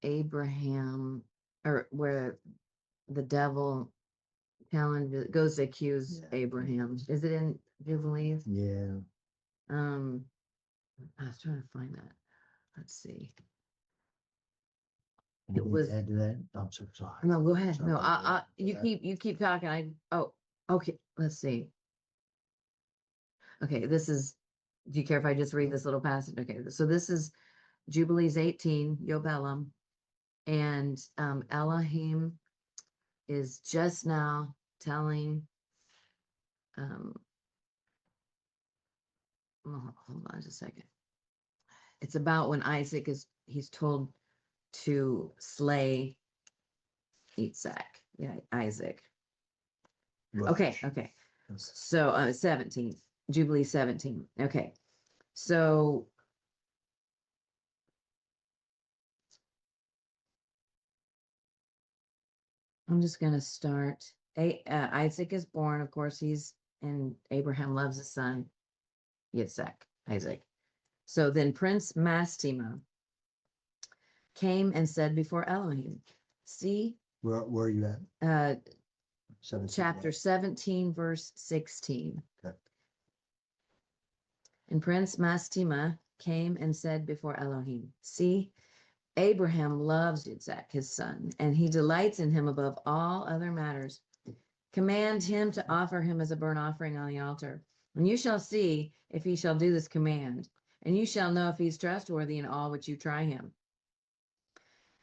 Abraham, or where the devil goes to accuse Yeah. Abraham? Is it in Jubilees? Yeah. I was trying to find that. Let's see. It was- add to that. I'm so sorry. No, go ahead. Sorry No, about that. you keep talking. Okay. Let's see. Okay, do you care if I just read this little passage? Okay, so this is Jubilees 18, Yobelum, and Elohim is just now telling, hold on just a second. It's about when he's told to slay Isaac. Yeah, Isaac. Right. Okay. So 17, Jubilee 17. Okay. So I'm just gonna start. Isaac is born, of course, and Abraham loves his son, Isaac. So then Prince Mastema came and said before Elohim, see, Where are you at? 17. chapter 17, verse 16. Okay. And Prince Mastema came and said before Elohim, see, Abraham loves Isaac, his son, and he delights in him above all other matters. Command him to offer him as a burnt offering on the altar. And you shall see if he shall do this command, and you shall know if he's trustworthy in all which you try him.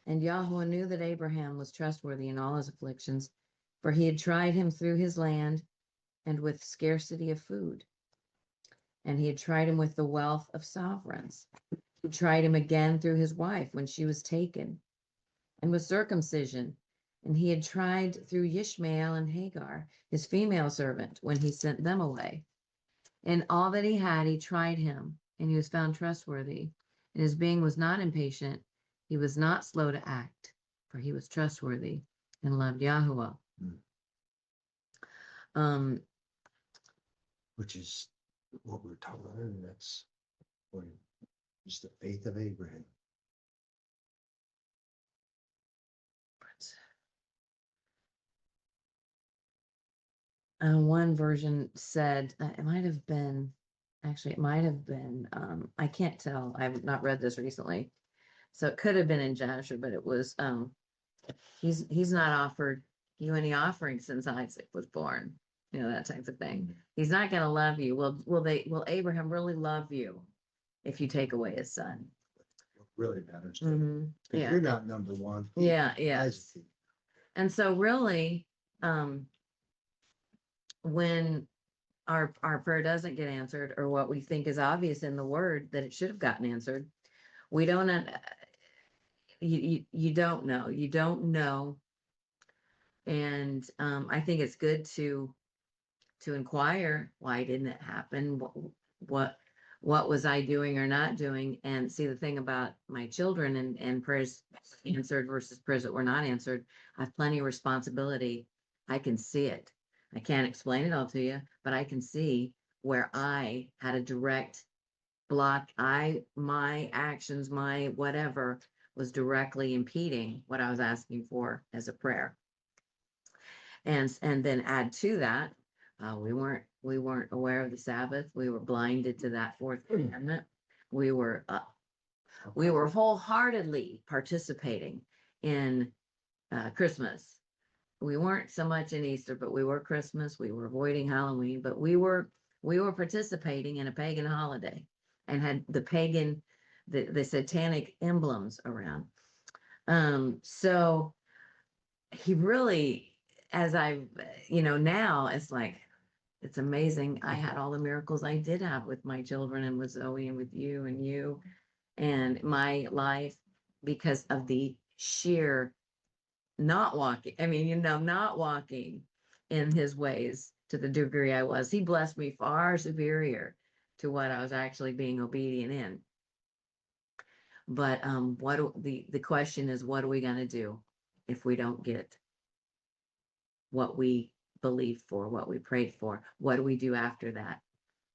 And Yahweh knew that Abraham was trustworthy in all his afflictions, for he had tried him through his land and with scarcity of food. And he had tried him with the wealth of sovereigns. He tried him again through his wife when she was taken, and with circumcision. And he had tried through Ishmael and Hagar, his female servant, when he sent them away. In all that he had, he tried him, and he was found trustworthy. And his being was not impatient. He was not slow to act, for he was trustworthy and loved Yahweh. Which is what we were talking about earlier. That's what is the faith of Abraham. One version said, it might have been, I can't tell. I've not read this recently. So it could have been in Jasher, but it was, he's not offered you any offering since Isaac was born, that type of thing. He's not going to love you. Will Abraham really love you if you take away his son? What really matters. Mhm. Because Yeah. you're not number one. Yeah, yes. Isaac. And so really, when our prayer doesn't get answered, or what we think is obvious in the word that it should have gotten answered, we don't, you don't know. And I think it's good to inquire, why didn't it happen? What was I doing or not doing? And see, the thing about my children and prayers answered versus prayers that were not answered, I have plenty of responsibility. I can see it. I can't explain it all to you, but I can see where I had a direct block. My actions, my whatever was directly impeding what I was asking for as a prayer. And then add to that, we weren't aware of the Sabbath. We were blinded to that fourth commandment. We were wholeheartedly participating in Christmas. We weren't so much in Easter, but we were Christmas. We were avoiding Halloween, but we were participating in a pagan holiday and had the satanic emblems around. So he really, as I've, now it's like, it's amazing. I had all the miracles I did have with my children and with Zoe and with you and my life because of the sheer not walking. I mean, not walking in his ways to the degree I was. He blessed me far superior to what I was actually being obedient in. But the question is, what are we going to do if we don't get what we believed for, what we prayed for? What do we do after that?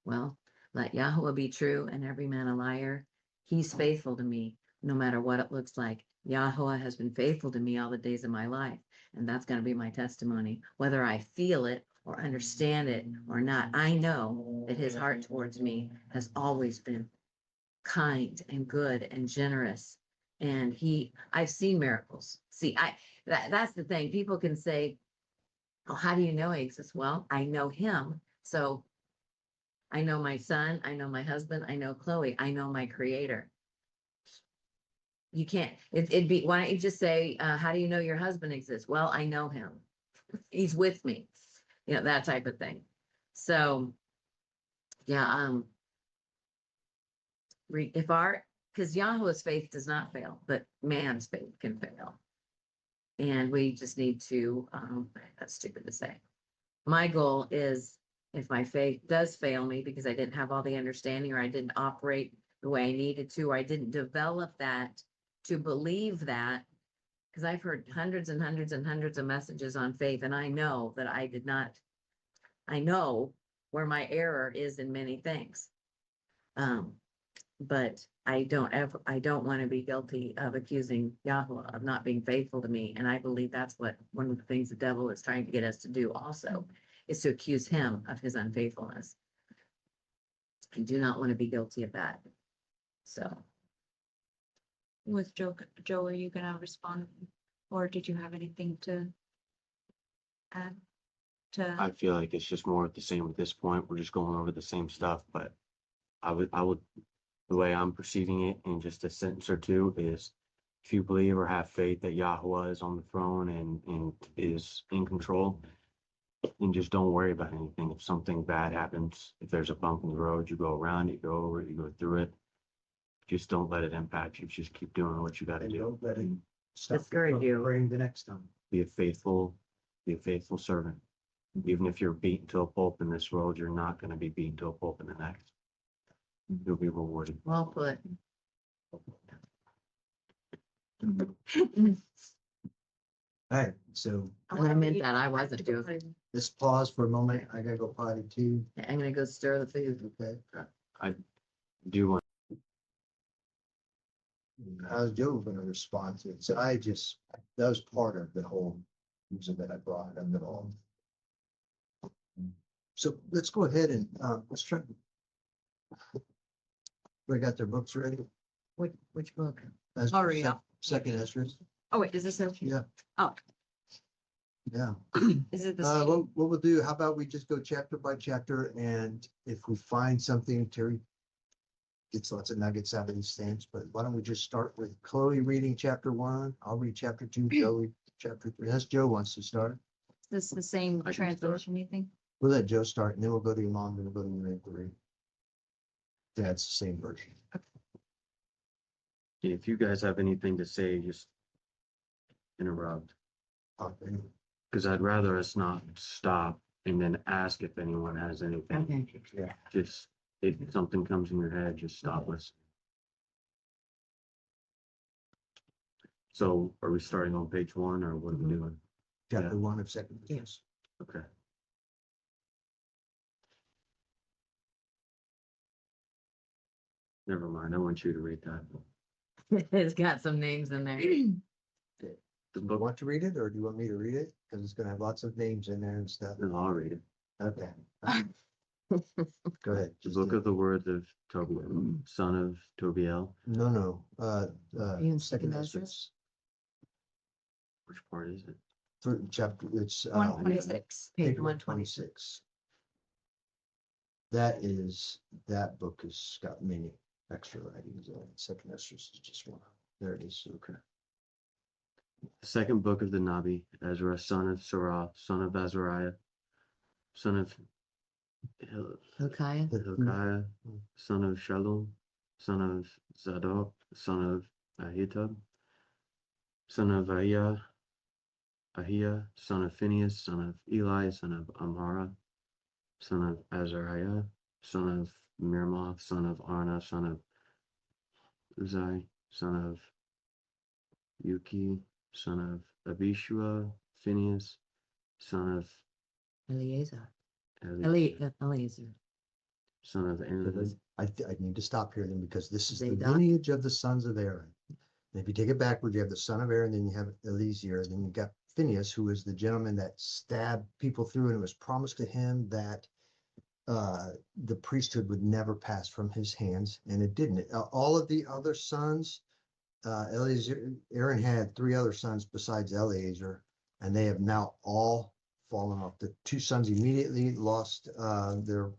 Well, let Yahweh be true and every man a liar. He's faithful to me, no matter what it looks like. Yahweh has been faithful to me all the days of my life, and that's going to be my testimony. Whether I feel it or understand it or not, I know that his heart towards me has always been kind and good and generous. And I've seen miracles. See, that's the thing. People can say, oh, how do you know he exists? Well, I know him. So I know my son, I know my husband, I know Chloe, I know my creator. You can't, it'd be, why don't you just say, how do you know your husband exists? Well, I know him. He's with me, that type of thing. So, yeah, because Yahweh's faith does not fail, but man's faith can fail. And we just need to, that's stupid to say. My goal is, if my faith does fail me because I didn't have all the understanding or I didn't operate the way I needed to, or I didn't develop that to believe that, because I've heard hundreds and hundreds and hundreds of messages on faith, and I know that I did not, I know where my error is in many things. But I don't want to be guilty of accusing Yahweh of not being faithful to me. And I believe that's one of the things the devil is trying to get us to do also, is to accuse him of his unfaithfulness. I do not want to be guilty of that. So. With Joe, are you gonna respond, or did you have anything to add I feel like it's just more of the same at this point. We're just going over the same stuff, but I would, the way I'm perceiving it in just a sentence or two is, if you believe or have faith that Yahweh is on the throne and is in control, and just don't worry about anything. If something bad happens, if there's a bump in the road, you go around it, you go over it, you go through it. Just don't let it impact you. Just keep doing what you got to And do. don't let it stop Discourage you. praying the next time. Be a faithful servant. Even if you're beaten to a pulp in this world, you're not going to be beaten to a pulp in the next. You'll be rewarded. Well put. All right, so When I meant that, I wasn't doing. let's pause for a moment. I gotta go potty too. I'm gonna go stir the food. Okay. I do want How's Joe gonna respond to it? So that was part of the whole reason that I brought it up at all. So let's go ahead and, let's try. We got their books ready? Which book? Hurry up. Second Esdras. Oh, wait, is this a? Yeah. Oh, Yeah. is it the What same? we'll do, how about we just go chapter by chapter, and if we find something, Terry gets lots of nuggets out of these things, but why don't we just start with Chloe reading chapter 1? I'll read chapter 2, Joe read chapter 3. As Joe wants to start. This the same I can start. translation, you think? We'll let Joe start, and then we'll go to your mom, then we'll go to your aunt to read. That's the same version. if you guys have anything to say, just interrupt. Okay. Because I'd rather us not stop and then ask if anyone has anything. Okay. Yeah. Just if something comes in your head, just stop us. So are we starting on page 1 or what are we doing? Chapter Yeah. 1 of second. Yes. Okay. Never mind. I want you to read that. It's got some names in there. The Do you book. want to read it, or do you want me to read it? Because it's gonna have lots of names in there and stuff. No, I'll read it. Okay. Go ahead. The Just book do of the words of Tobiel, son of Tobiel. No. You in Second second Esdras. Esdras? Which part is it? Third chapter, it's 126. Page page 126. 126. That book has got many extra writings in it. Second Esdras is just one. There it is. Okay. The second book of the Nabi, Ezra, son of Sarah, son of Azariah, son of Hilkiah. Hilkiah, son of Shalom, son of Zadok, son of Ahitub, son of Ahiah, son of Phinehas, son of Eli, son of Amara, son of Azariah, son of Mirmoth, son of Arna, son of Uzai, son of Yuki, son of Abishua, Phinehas, son of Eleazar. Eli, Eleazar. son of So Aaron. I need to stop here then, because this is the Zadok. lineage of the sons of Aaron. And if you take it backward, you have the son of Aaron, then you have Eleazar, then you got Phinehas, who is the gentleman that stabbed people through, and it was promised to him that the priesthood would never pass from his hands, and it didn't. All of the other sons, Eleazar, Aaron had 3 other sons besides Eleazar, and they have now all fallen off. The 2 sons immediately lost their,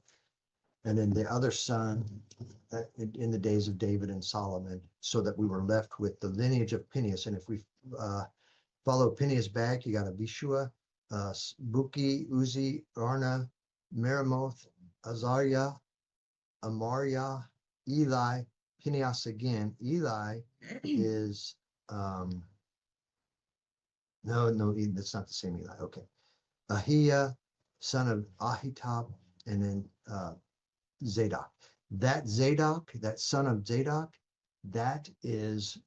and then the other son in the days of David and Solomon, so that we were left with the lineage of Phinehas. And if we follow Phinehas back, you got Abishua, Buki, Uzi, Arna, Meremoth, Azariah, Amariah, Eli, Phinehas again. Eli is no, that's not the same Eli. Okay. Ahiah, son of Ahitub, and then Zadok. That Zadok, that son of Zadok, that is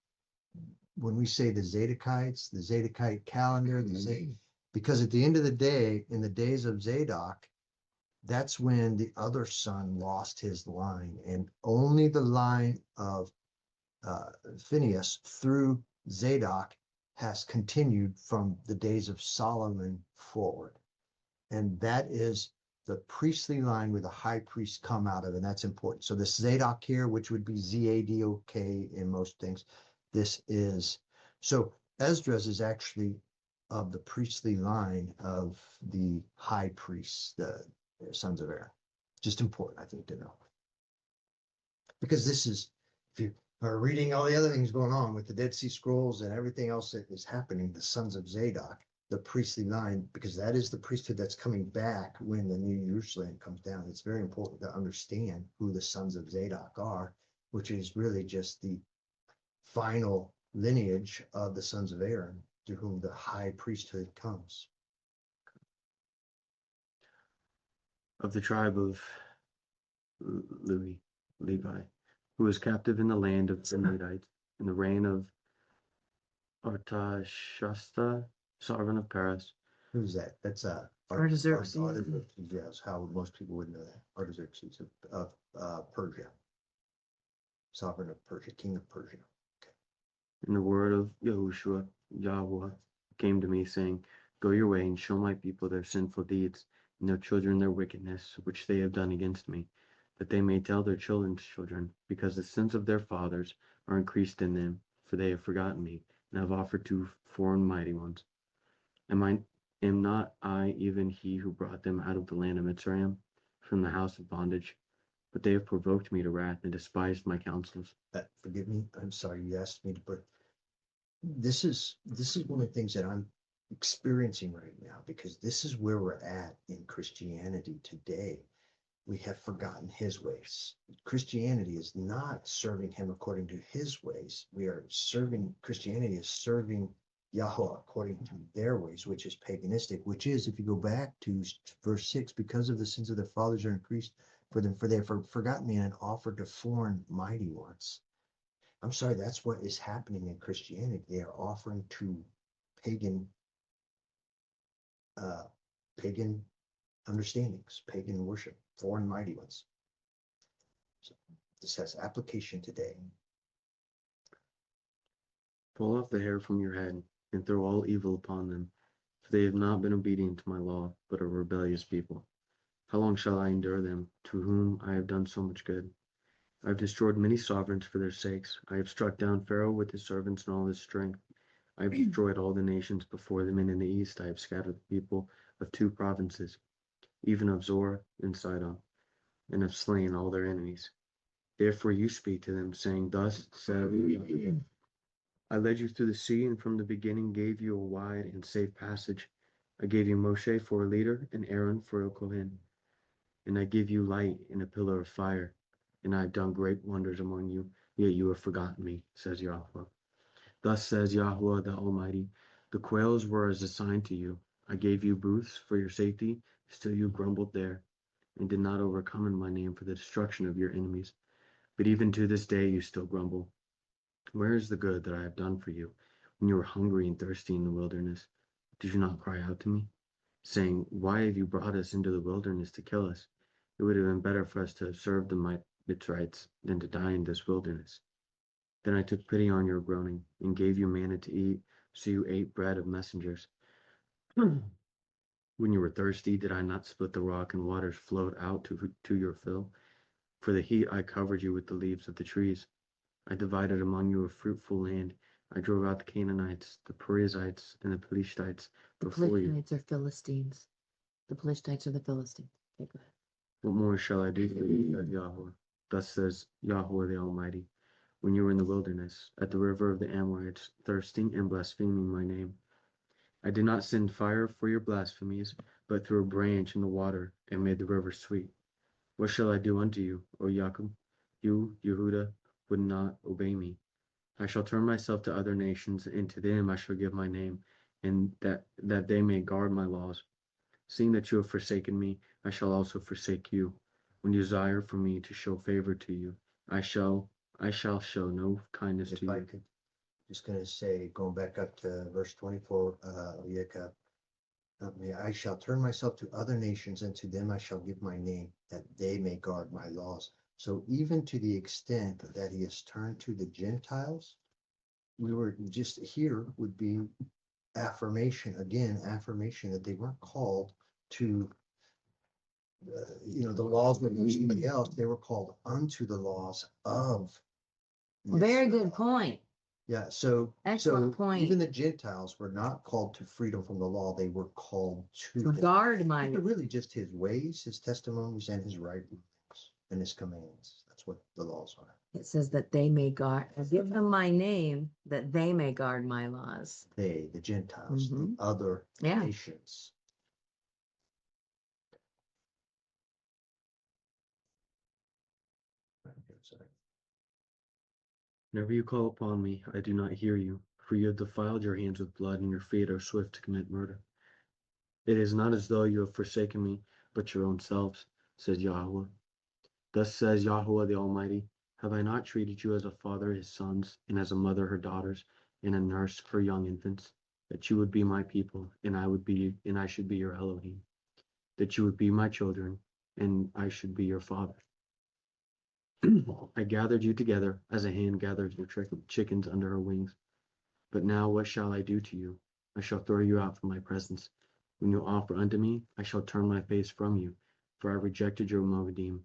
when we say the Zadokites, the Zadokite calendar, because at the end of the day, in the days of Zadok, that's when the other son lost his line, and only the line of Phinehas through Zadok has continued from the days of Solomon forward. And that is the priestly line where the high priests come out of, and that's important. So this Zadok here, which would be Z-A-D-O-K in most things, this is, so Esdras is actually of the priestly line of the high priests, the sons of Aaron. Just important, I think, to know. Because this is, if you are reading all the other things going on with the Dead Sea Scrolls and everything else that is happening, the sons of Zadok, the priestly line, because that is the priesthood that's coming back when the New Jerusalem comes down. It's very important to understand who the sons of Zadok are, which is really just the final lineage of the sons of Aaron, to whom the high priesthood comes. Of the tribe of Levi, who was captive in the land of the Midianites in the reign of Artashasta, sovereign of Paris. Who's that? That's Artaxerxes. Yes, how most people would know that. Artaxerxes of Persia, sovereign of Persia, king of Persia. And the word of Yahushua, Yahweh, came to me, saying, Go your way and show my people their sinful deeds, and their children their wickedness, which they have done against me, that they may tell their children's children, because the sins of their fathers are increased in them, for they have forgotten me, and have offered to foreign mighty ones. Am not I even he who brought them out of the land of Mitzrayim, from the house of bondage? But they have provoked me to wrath and despised my counsels. Forgive me, I'm sorry you asked me to put. This is one of the things that I'm experiencing right now, because this is where we're at in Christianity today. We have forgotten his ways. Christianity is not serving him according to his ways. We are serving, Christianity is serving Yahweh according to their ways, which is paganistic, which is, if you go back to verse 6, because of the sins of their fathers are increased for them, for they have forgotten me and offered to foreign mighty ones. I'm sorry, that's what is happening in Christianity. They are offering to pagan understandings, pagan worship, foreign mighty ones. So this has application today. Pull off the hair from your head, and throw all evil upon them, for they have not been obedient to my law, but a rebellious people. How long shall I endure them, to whom I have done so much good? I have destroyed many sovereigns for their sakes. I have struck down Pharaoh with his servants and all his strength. I have destroyed all the nations before them, and in the east I have scattered the people of 2 provinces, even of Zor and Sidon, and have slain all their enemies. Therefore you speak to them, saying, Thus said I led you through the sea and from the beginning gave you a wide and safe passage. I gave you Moshe for a leader and Aaron for a Kohen. And I give you light in a pillar of fire. And I have done great wonders among you, yet you have forgotten me, says Yahweh. Thus says Yahweh the Almighty, the quails were as a sign to you. I gave you booths for your safety, still you grumbled there, and did not overcome in my name for the destruction of your enemies. But even to this day you still grumble. Where is the good that I have done for you? When you were hungry and thirsty in the wilderness, did you not cry out to me, saying, why have you brought us into the wilderness to kill us? It would have been better for us to have served the Mitzrites than to die in this wilderness. Then I took pity on your groaning and gave you manna to eat, so you ate bread of messengers. When you were thirsty, did I not split the rock and waters flowed out to your fill? For the heat I covered you with the leaves of the trees. I divided among you a fruitful land. I drove out the Canaanites, the Perizzites, and the Pelishtites The before you. Pelishtites are Philistines. The Pelishtites are the Philistines. Okay, go ahead. What more shall I do for you, said Yahweh? Thus says Yahweh the Almighty. When you were in the wilderness, at the river of the Amorites, thirsting and blaspheming my name, I did not send fire for your blasphemies, but threw a branch in the water and made the river sweet. What shall I do unto you, O Jacob? You, Yehuda, would not obey me. I shall turn myself to other nations, and to them I shall give my name, and that they may guard my laws. Seeing that you have forsaken me, I shall also forsake you. When you desire for me to show favor to you, I shall show no kindness to If I you. could, just gonna say, going back up to verse 24, Jacob, I shall turn myself to other nations, and to them I shall give my name, that they may guard my laws. So even to the extent that he has turned to the Gentiles, we were just here would be affirmation, again, affirmation that they weren't called to, the laws of somebody else. They were called unto the laws of. Very Israel. good point. Yeah, so Excellent so point. even the Gentiles were not called to freedom from the law, they were called to To guard my, They're really just his ways, his testimonies, and his right rulings and his commands. That's what the laws are. it says that they may guard, I give them my name, that they may guard my laws. They, the Gentiles, the Mhm. other Yeah. nations. Sorry. Whenever you call upon me, I do not hear you, for you have defiled your hands with blood, and your feet are swift to commit murder. It is not as though you have forsaken me, but your own selves, says Yahweh. Thus says Yahweh the Almighty, have I not treated you as a father his sons, and as a mother her daughters, and a nurse her young infants, that you would be my people, and I should be your Elohim, that you would be my children, and I should be your father. I gathered you together as a hen gathers her chickens under her wings. But now what shall I do to you? I shall throw you out from my presence. When you offer unto me, I shall turn my face from you, for I rejected your Moedim,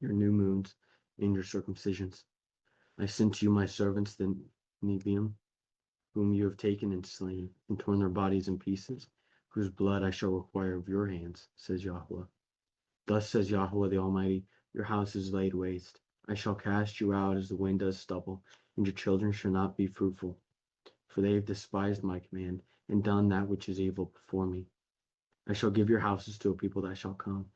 your new moons, and your circumcisions. I sent to you my servants, the Nebiim, whom you have taken and slain, and torn their bodies in pieces, whose blood I shall require of your hands, says Yahweh. Thus says Yahweh the Almighty, your house is laid waste. I shall cast you out as the wind does stubble, and your children shall not be fruitful. For they have despised my command, and done that which is evil before me. I shall give your houses to a people that shall come,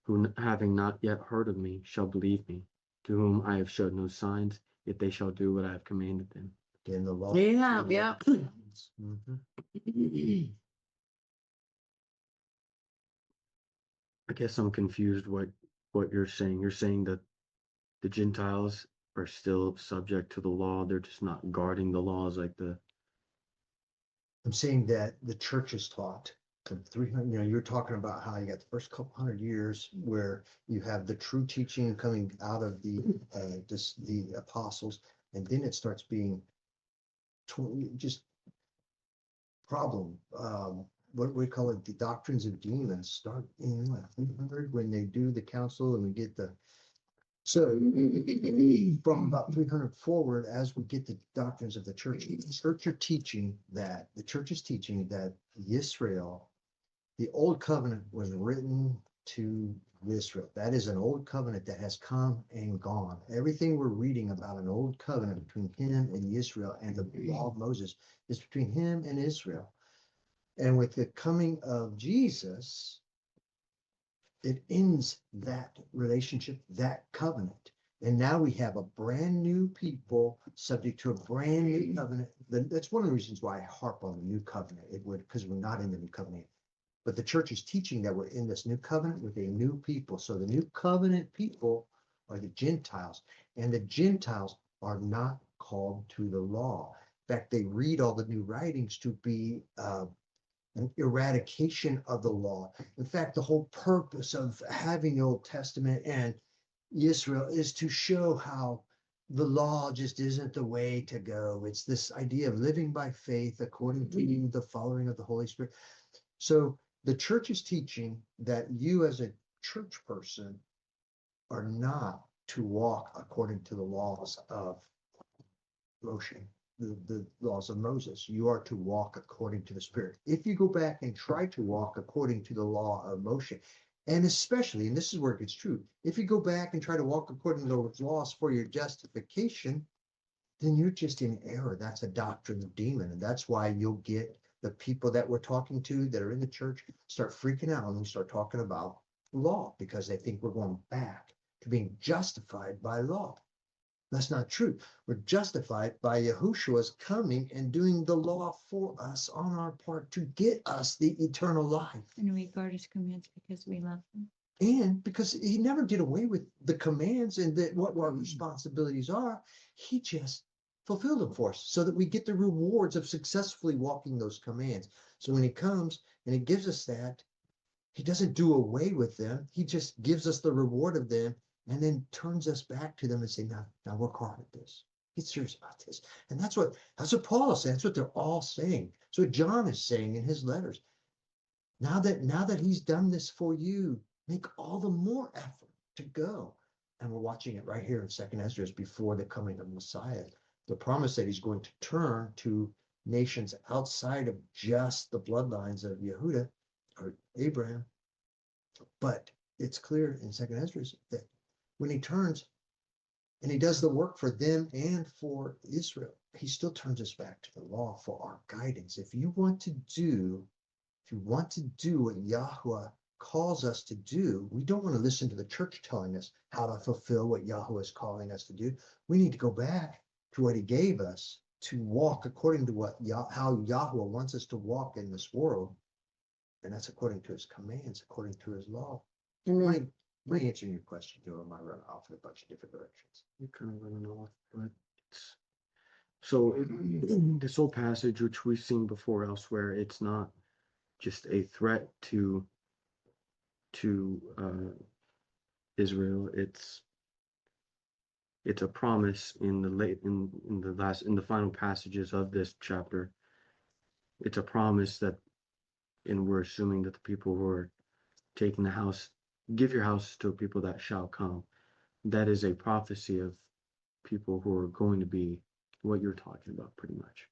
who having not yet heard of me shall believe me, to whom I have showed no signs, yet they shall do what I have commanded them. In the law. Yeah, yeah. Mhm. I guess I'm confused what you're saying. You're saying that the Gentiles are still subject to the law, they're just not guarding the laws like the I'm saying that the church is taught the 300, you're talking about how you got the first couple 100 years where you have the true teaching coming out of the apostles, and then it starts being just problem. What we call it, the doctrines of demons start in like 300 when they do the council and we get the. So from about 300 forward, as we get the doctrines of the church the church is teaching that Israel, the old covenant was written to Israel. That is an old covenant that has come and gone. Everything we're reading about an old covenant between him and Israel and the law of Moses is between him and Israel. And with the coming of Jesus, it ends that relationship, that covenant. And now we have a brand new people subject to a brand new covenant. That's one of the reasons why I harp on the new covenant. It would, because we're not in the new covenant. But the church is teaching that we're in this new covenant with a new people. So the new covenant people are the Gentiles, and the Gentiles are not called to the law. In fact, they read all the new writings to be an eradication of the law. In fact, the whole purpose of having the Old Testament and Israel is to show how the law just isn't the way to go. It's this idea of living by faith according to the following of the Holy Spirit. So the church is teaching that you as a church person are not to walk according to the laws of Moshe, the laws of Moses. You are to walk according to the Spirit. If you go back and try to walk according to the law of Moshe, and especially, and this is where it gets true, if you go back and try to walk according to those laws for your justification, then you're just in error. That's a doctrine of demon. And that's why you'll get the people that we're talking to that are in the church start freaking out and start talking about law because they think we're going back to being justified by law. That's not true. We're justified by Yahushua's coming and doing the law for us on our part to get us the eternal life. And we guard his commands because we love him. And because he never did away with the commands and what our responsibilities are, he just fulfilled them for us so that we get the rewards of successfully walking those commands. So when he comes and he gives us that, he doesn't do away with them. He just gives us the reward of them and then turns us back to them and say, now work hard at this. Get serious about this. And that's what Paul is saying. That's what they're all saying. So John is saying in his letters. Now that he's done this for you, make all the more effort to go. And we're watching it right here in 2nd Esdras before the coming of Messiah. The promise that he's going to turn to nations outside of just the bloodlines of Yehuda or Abraham. But it's clear in 2nd Esdras that when he turns and he does the work for them and for Israel, he still turns us back to the law for our guidance. If you want to do what Yahweh calls us to do, we don't want to listen to the church telling us how to fulfill what Yahweh is calling us to do. We need to go back to what he gave us to walk according to how Yahweh wants us to walk in this world. And that's according to his commands, according to his law. And then Am I answering your question, Joe? Am I running off in a bunch of different directions? You're kind of running off, but it's so this whole passage, which we've seen before elsewhere, it's not just a threat to Israel. It's a promise in the final passages of this chapter. It's a promise that, and we're assuming that the people who are taking the house, give your house to people that shall come. That is a prophecy of people who are going to be what you're talking about, pretty much.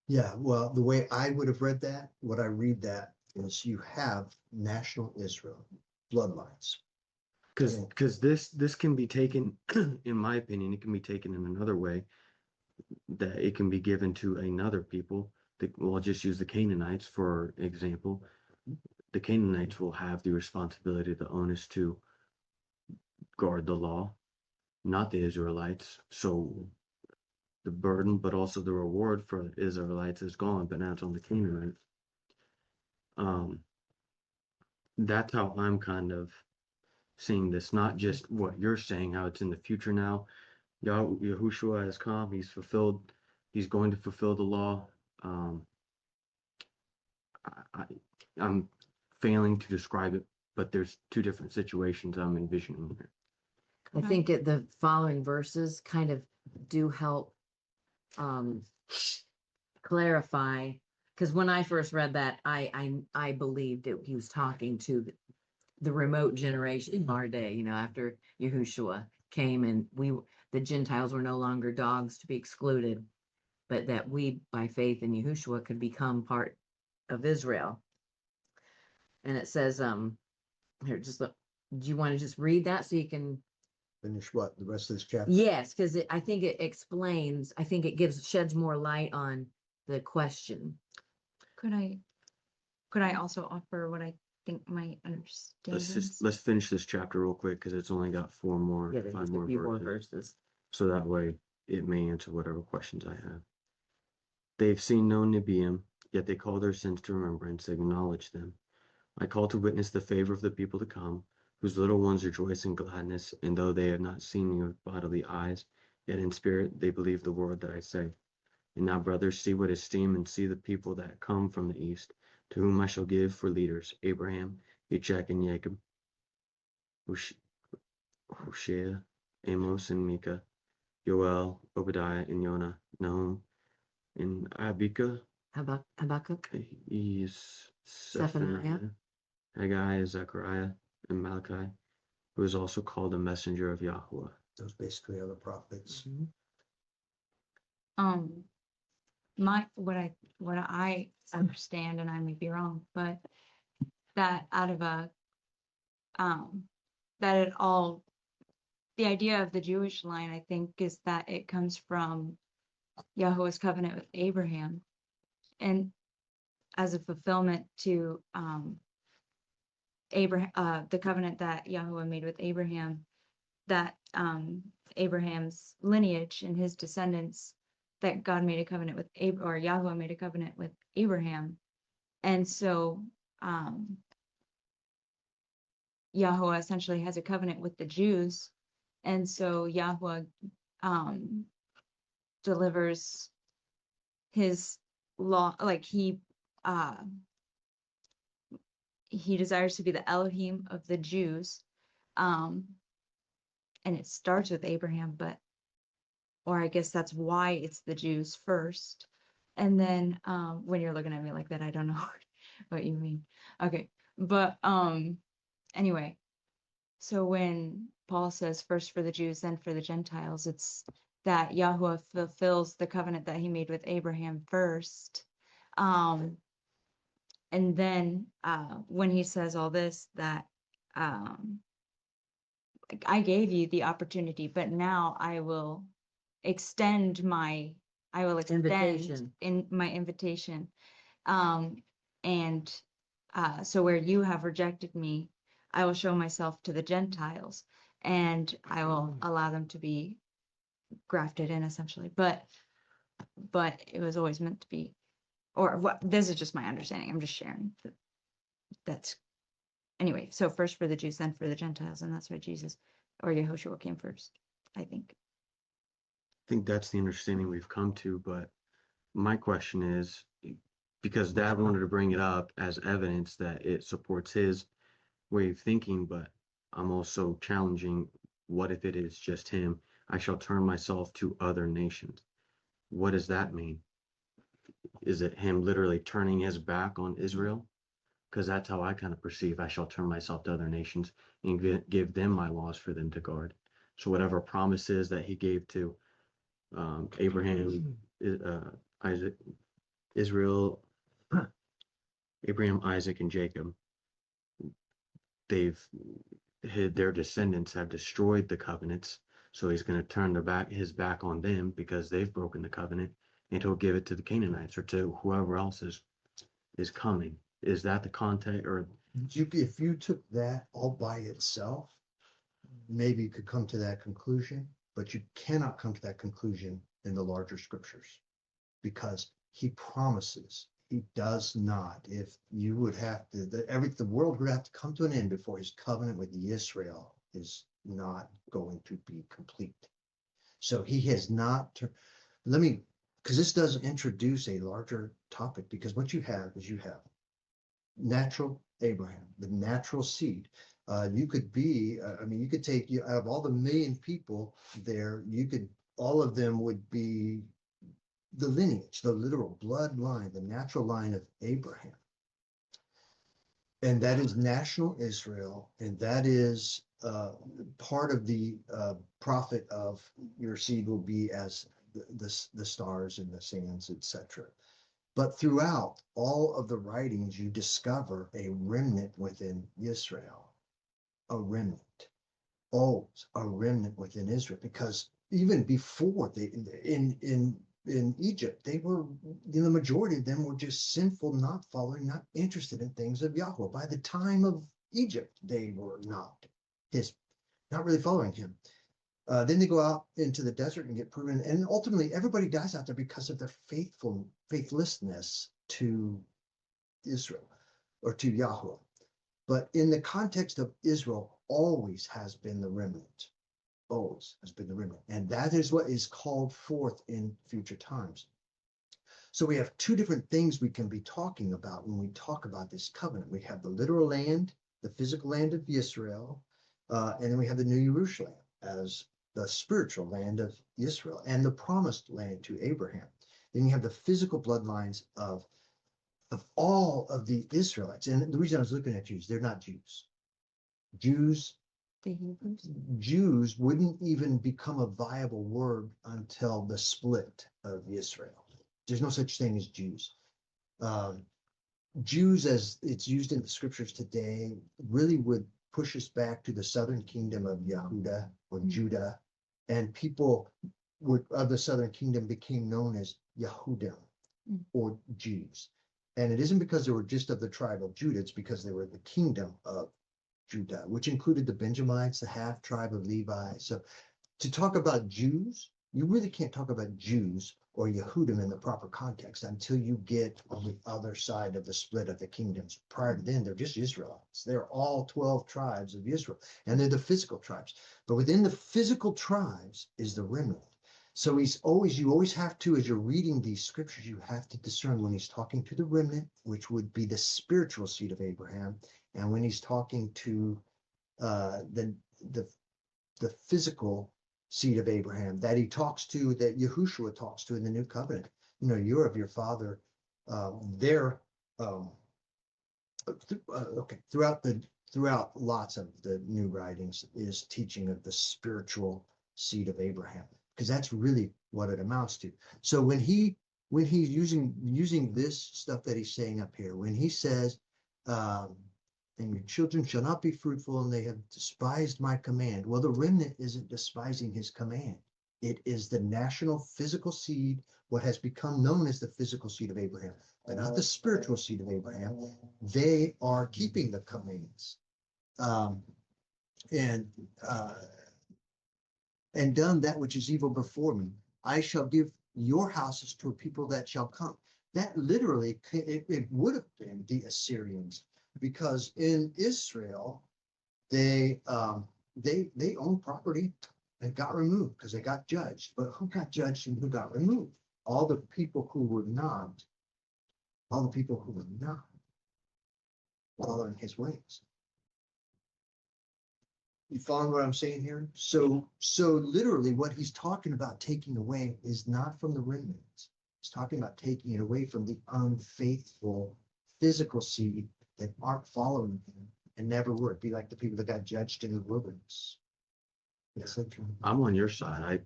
Yeah, well, the way I would have read that, what I read that is you have national Israel bloodlines. Because this can be taken, in my opinion, it can be taken in another way, that it can be given to another people. We'll just use the Canaanites for example. The Canaanites will have the responsibility, the onus to guard the law, not the Israelites. So the burden, but also the reward for Israelites is gone, but now it's on the Canaanites. That's how I'm kind of seeing this, not just what you're saying, how it's in the future now. Yahushua has come, he's going to fulfill the law. I'm failing to describe it, but there's two different situations I'm envisioning here. I think the following verses kind of do help clarify, because when I first read that, I believed he was talking to the remote generation of our day, after Yahushua came and the Gentiles were no longer dogs to be excluded, but that we, by faith in Yahushua, could become part of Israel. And it says, Here, just look. Do you want to just read that so you can? Finish what, the rest of this chapter? Yes, because I think it explains, I think it sheds more light on the question. Could I also offer what I think my understandings? Let's finish this chapter real quick because it's only got Yeah, there's five just a more few more verses. verses. So that way it may answer whatever questions I have. They've seen no Nibium, yet they call their sins to remembrance, acknowledge them. I call to witness the favor of the people to come, whose little ones rejoice in gladness, and though they have not seen me with bodily eyes, yet in spirit they believe the word that I say. And now, brothers, see with esteem and see the people that come from the east, to whom I shall give for leaders Abraham, Isaac, and Jacob, Hosea, Amos, and Micah, Joel, Obadiah, and Jonah, Nahum, and Abika, Habakkuk, is Zephaniah. Haggai, Zechariah, and Malachi, who is also called the messenger of Yahweh. Those basically are the prophets. Mhm. What I understand, and I may be wrong, but that out of that it all, the idea of the Jewish line, I think, is that it comes from Yahweh's covenant with Abraham, and as a fulfillment to Abraham, the covenant that Yahweh made with Abraham, that Abraham's lineage and his descendants, that God made a covenant with or Yahweh made a covenant with Abraham. And so Yahweh essentially has a covenant with the Jews. And so Yahweh delivers his law, like he desires to be the Elohim of the Jews. And it starts with Abraham, but, or I guess that's why it's the Jews first. And then when you're looking at me like that, I don't know what you mean. Okay. But anyway, so when Paul says first for the Jews, then for the Gentiles, it's that Yahweh fulfills the covenant that he made with Abraham first. And then when he says all this, that I gave you the opportunity, but now I will extend Invitation. in my invitation. And so where you have rejected me, I will show myself to the Gentiles, and I will allow them to be grafted in, essentially. But it was always meant to be, or what, this is just my understanding. I'm just sharing. That's anyway. So first for the Jews, then for the Gentiles, and that's why Jesus or Yehoshua came first, I think. I think that's the understanding we've come to, but my question is, because Dad wanted to bring it up as evidence that it supports his way of thinking, but I'm also challenging, what if it is just him? I shall turn myself to other nations. What does that mean? Is it him literally turning his back on Israel? Because that's how I kind of perceive, I shall turn myself to other nations and give them my laws for them to guard. So whatever promises that he gave to Abraham, Isaac, Israel, Abraham, Isaac, and Jacob, their descendants have destroyed the covenants. So he's going to turn his back on them because they've broken the covenant, and he'll give it to the Canaanites or to whoever else is coming. Is that the context? Or If you took that all by itself, maybe you could come to that conclusion, but you cannot come to that conclusion in the larger scriptures, because he promises, he does not. If you would have to, the world would have to come to an end before his covenant with Israel is not going to be complete. So he has not, because this does introduce a larger topic, because what you have is natural Abraham, the natural seed. You could be, you could take, out of all the million people there, all of them would be the lineage, the literal bloodline, the natural line of Abraham. And that is national Israel. And that is part of the prophet of your seed will be as the stars and the sands, etc. But throughout all of the writings, you discover a remnant within Israel. a remnant, always a remnant within Israel, because even before they in Egypt, they were, the majority of them were just sinful, not following, not interested in things of Yahweh. By the time of Egypt, they were not really following him. Then they go out into the desert and get proven, and ultimately everybody dies out there because of their faithlessness to Israel or to Yahweh. But in the context of Israel, always has been the remnant, always has been the remnant, and that is what is called forth in future times. So we have two different things we can be talking about when we talk about this covenant. We have the literal land, the physical land of Israel, and then we have the New Jerusalem as the spiritual land of Israel and the promised land to Abraham. Then you have the physical bloodlines of all of the Israelites. And the reason I was looking at Jews, they're not Jews. The Hebrews. Jews wouldn't even become a viable word until the split of Israel. There's no such thing as Jews. Jews, as it's used in the scriptures today, really would push us back to the southern kingdom of Yehuda or Judah, and people of the southern kingdom became known as Yehudim or Jews. And it isn't because they were just of the tribe of Judah, it's because they were the kingdom of Judah, which included the Benjamites, the half tribe of Levi. So to talk about Jews, you really can't talk about Jews or Yehudim in the proper context until you get on the other side of the split of the kingdoms. Prior to then, they're just Israelites. They're all 12 tribes of Israel, and they're the physical tribes. But within the physical tribes is the remnant. So you always have to, as you're reading these scriptures, you have to discern when he's talking to the remnant, which would be the spiritual seed of Abraham, and when he's talking to the physical seed of Abraham that he talks to, that Yahushua talks to in the new covenant. You know, you're of your father. Throughout lots of the new writings is teaching of the spiritual seed of Abraham, because that's really what it amounts to. So when he's using this stuff that he's saying up here, when he says, and your children shall not be fruitful, and they have despised my command. Well, the remnant isn't despising his command. It is the national physical seed, what has become known as the physical seed of Abraham, but not the spiritual seed of Abraham. They are keeping the commands, and done that which is evil before me. I shall give your houses to a people that shall come. That literally, it would have been the Assyrians, because in Israel, they owned property and got removed because they got judged. But who got judged and who got removed? All the people who were not following his ways. You following what I'm saying here? So literally what he's talking about taking away is not from the remnant. He's talking about taking it away from the unfaithful physical seed that aren't following him and never were. It'd be like the people that got judged in the wilderness. Yes, I'm on your side.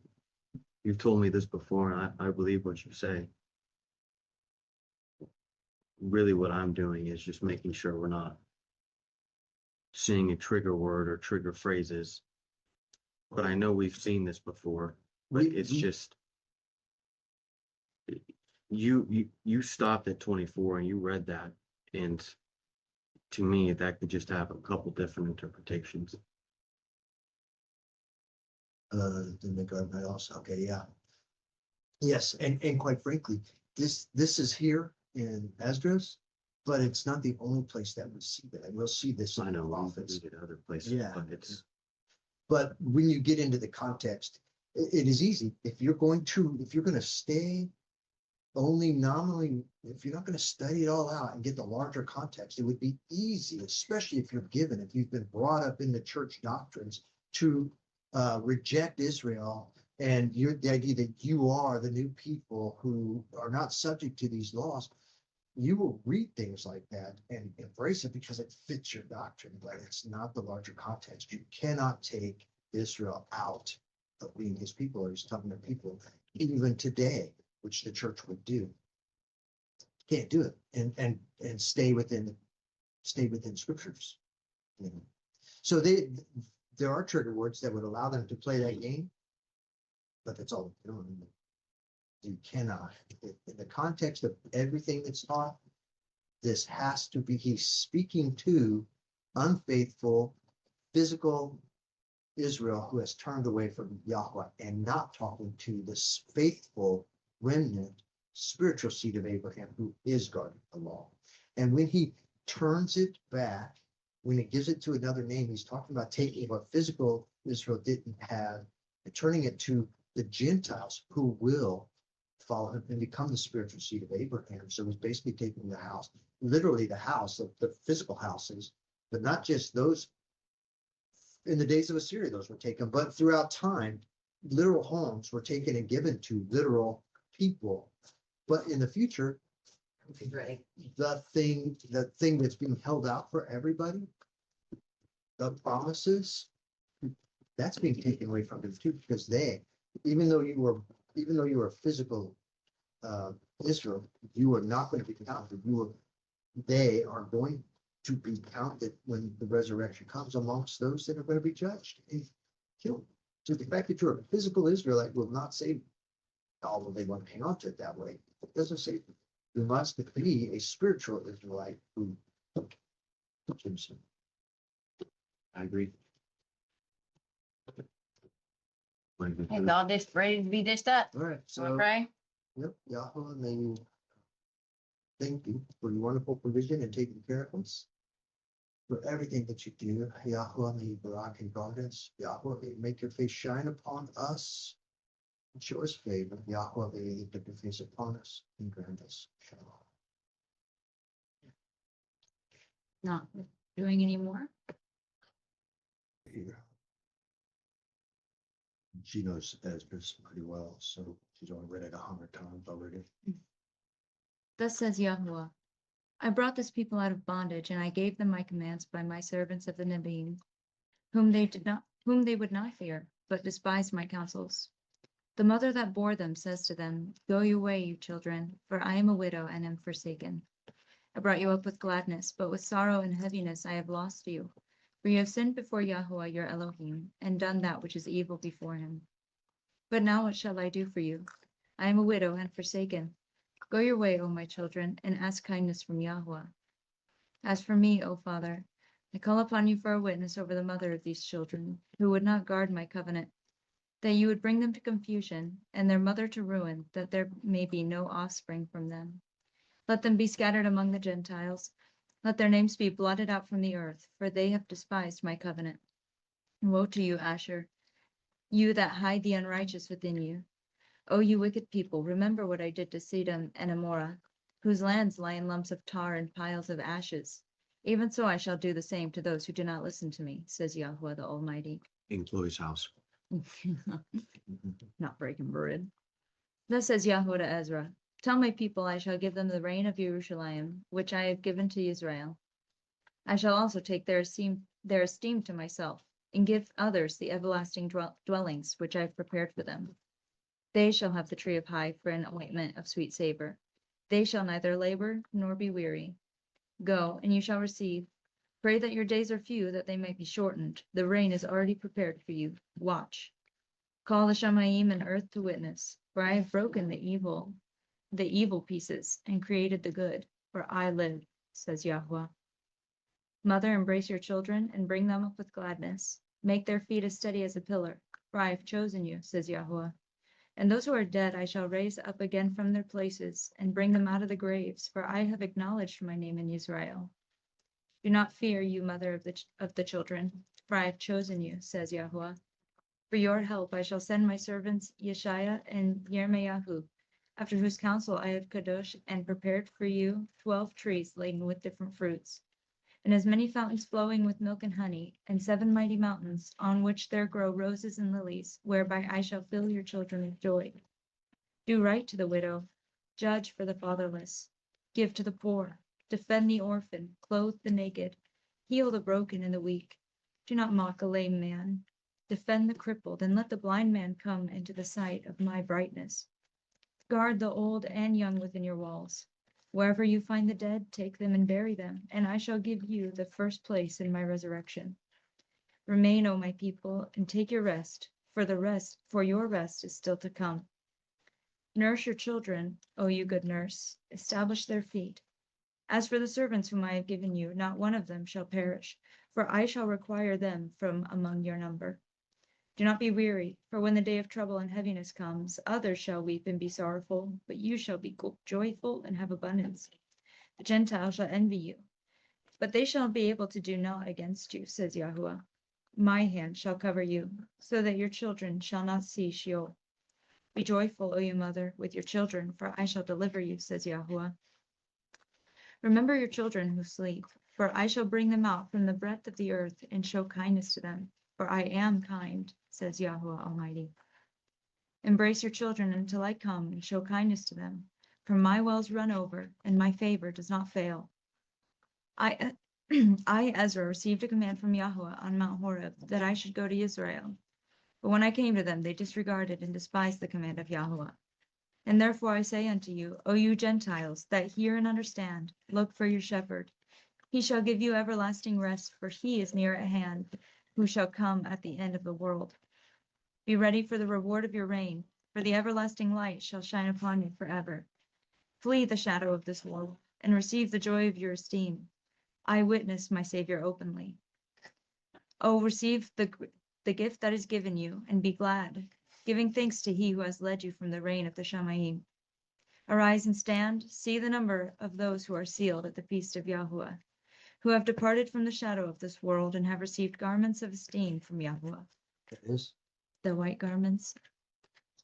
You've told me this before, and I believe what you say. Really what I'm doing is just making sure we're not seeing a trigger word or trigger phrases. But I know we've seen this before, but it's just, you stopped at 24 and you read that, and to me that could just have a couple different interpretations. Didn't they go by also? Okay, yeah. Yes, and quite frankly, this is here in Esdras, but it's not the only place that we see that. We'll see this I in the know prophets. we get other places, Yeah. but it's But when you get into the context, it is easy. If you're going to stay only nominally, if you're not going to study it all out and get the larger context, it would be easy, especially if you've been brought up in the church doctrines, to reject Israel and the idea that you are the new people who are not subject to these laws. You will read things like that and embrace it because it fits your doctrine, but it's not the larger context. You cannot take Israel out of being his people, or he's talking to people even today, which the church would do. Can't do it and stay within scriptures. You know? So there are trigger words that would allow them to play that game, but that's all they're doing. You cannot, in the context of everything that's taught, this has to be, he's speaking to unfaithful, physical Israel who has turned away from Yahweh, and not talking to this faithful remnant, spiritual seed of Abraham who is guarding the law. And when he turns it back, when he gives it to another name, he's talking about taking what physical Israel didn't have and turning it to the Gentiles who will follow him and become the spiritual seed of Abraham. So he's basically taking the house, literally the house of the physical houses, but not just those. In the days of Assyria, those were taken, but throughout time, literal homes were taken and given to literal people. But in the future, Right. the thing that's being held out for everybody, the promises, that's being taken away from them too, because they, even though you were physical Israel, you are not going to be counted. They are going to be counted when the resurrection comes amongst those that are going to be judged and killed. So the fact that you're a physical Israelite will not save, although they want to hang on to it that way. It doesn't say you must be a spiritual Israelite who Jimson. I agree. Hey, all this ready to be dished up. All right, So so pray. yep, Yahweh, may you thank you for your wonderful provision and taking care of us. For everything that you do, Yahweh, may you barak and guard us. Yahweh, may you make your face shine upon us and show us favor. Yahweh, may you lift up your face upon us and grant us shalom. Not doing any more. Here. She knows Esdras pretty well, so she's only read it 100 times already. Thus says Yahuwah, I brought this people out of bondage, and I gave them my commands by my servants of the Nebiim, whom they would not fear, but despised my counsels. The mother that bore them says to them, Go your way, you children, for I am a widow and am forsaken. I brought you up with gladness, but with sorrow and heaviness I have lost you. For you have sinned before Yahuwah your Elohim, and done that which is evil before him. But now what shall I do for you? I am a widow and forsaken. Go your way, O my children, and ask kindness from Yahuwah. As for me, O Father, I call upon you for a witness over the mother of these children, who would not guard my covenant, that you would bring them to confusion, and their mother to ruin, that there may be no offspring from them. Let them be scattered among the Gentiles. Let their names be blotted out from the earth, for they have despised my covenant. Woe to you, Asher, you that hide the unrighteous within you. O you wicked people, remember what I did to Sedom and Amorah, whose lands lie in lumps of tar and piles of ashes. Even so I shall do the same to those who do not listen to me, says Yahuwah the Almighty. In Chloe's house. Not breaking bread. Thus says Yahuwah to Ezra, Tell my people I shall give them the reign of Jerusalem, which I have given to Israel. I shall also take their esteem to myself, and give others the everlasting dwellings which I have prepared for them. They shall have the tree of high for an ointment of sweet savor. They shall neither labor nor be weary. Go, and you shall receive. Pray that your days are few, that they might be shortened. The rain is already prepared for you. Watch. Call the Shamayim and earth to witness, for I have broken the evil pieces, and created the good, for I live, says Yahuwah. Mother, embrace your children, and bring them up with gladness. Make their feet as steady as a pillar, for I have chosen you, says Yahuwah. And those who are dead I shall raise up again from their places, and bring them out of the graves, for I have acknowledged my name in Israel. Do not fear, you mother of the children, for I have chosen you, says Yahuwah. For your help I shall send my servants Yeshaiah and Yirmeyahu, after whose counsel I have kadosh and prepared for you 12 trees laden with different fruits, and as many fountains flowing with milk and honey, and 7 mighty mountains, on which there grow roses and lilies, whereby I shall fill your children with joy. Do right to the widow, judge for the fatherless, give to the poor, defend the orphan, clothe the naked, heal the broken and the weak. Do not mock a lame man, defend the crippled, and let the blind man come into the sight of my brightness. Guard the old and young within your walls. Wherever you find the dead, take them and bury them, and I shall give you the first place in my resurrection. Remain, O my people, and take your rest, for your rest is still to come. Nurse your children, O you good nurse, establish their feet. As for the servants whom I have given you, not one of them shall perish, for I shall require them from among your number. Do not be weary, for when the day of trouble and heaviness comes, others shall weep and be sorrowful, but you shall be joyful and have abundance. The Gentiles shall envy you, but they shall be able to do naught against you, says Yahuwah. My hand shall cover you, so that your children shall not see Sheol. Be joyful, O you mother, with your children, for I shall deliver you, says Yahuwah. Remember your children who sleep, for I shall bring them out from the breadth of the earth and show kindness to them, for I am kind, says Yahuwah Almighty. Embrace your children until I come and show kindness to them, for my wells run over, and my favor does not fail. I, Ezra, received a command from Yahuwah on Mount Horeb that I should go to Israel. But when I came to them, they disregarded and despised the command of Yahuwah. And therefore I say unto you, O you Gentiles, that hear and understand, look for your shepherd. He shall give you everlasting rest, for he is near at hand, who shall come at the end of the world. Be ready for the reward of your reign, for the everlasting light shall shine upon you forever. Flee the shadow of this world, and receive the joy of your esteem. I witnessed my Savior openly. Oh, receive the gift that is given you, and be glad, giving thanks to he who has led you from the reign of the Shamayim. Arise and stand, see the number of those who are sealed at the feast of Yahuwah, who have departed from the shadow of this world and have received garments of esteem from Yahuwah. That is The white garments.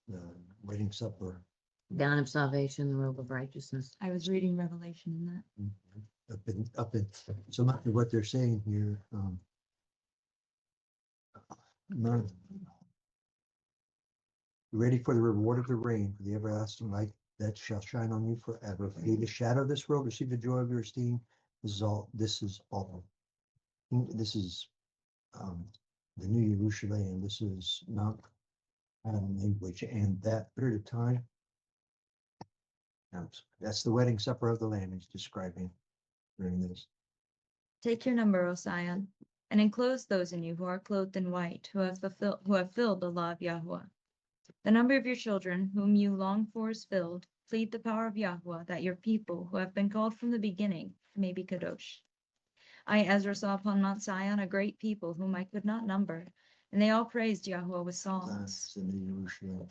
the wedding supper. Gown of salvation, the robe of righteousness. I was reading Revelation in that. Up in, so much of what they're saying here, none, ready for the reward of the rain, for the everlasting light that shall shine on you forever. Flee the shadow of this world, receive the joy of your esteem. This is all. This is the New Jerusalem. This is Mount language, and that period of time. That's the wedding supper of the Lamb he's describing during this. Take your number, O Sion, and enclose those in you who are clothed in white, who have filled the law of Yahuwah. The number of your children, whom you long for, is filled. Plead the power of Yahuwah, that your people, who have been called from the beginning, may be kadosh. I, Ezra, saw upon Mount Sion a great people whom I could not number, and they all praised Yahuwah with songs. That's the New Jerusalem.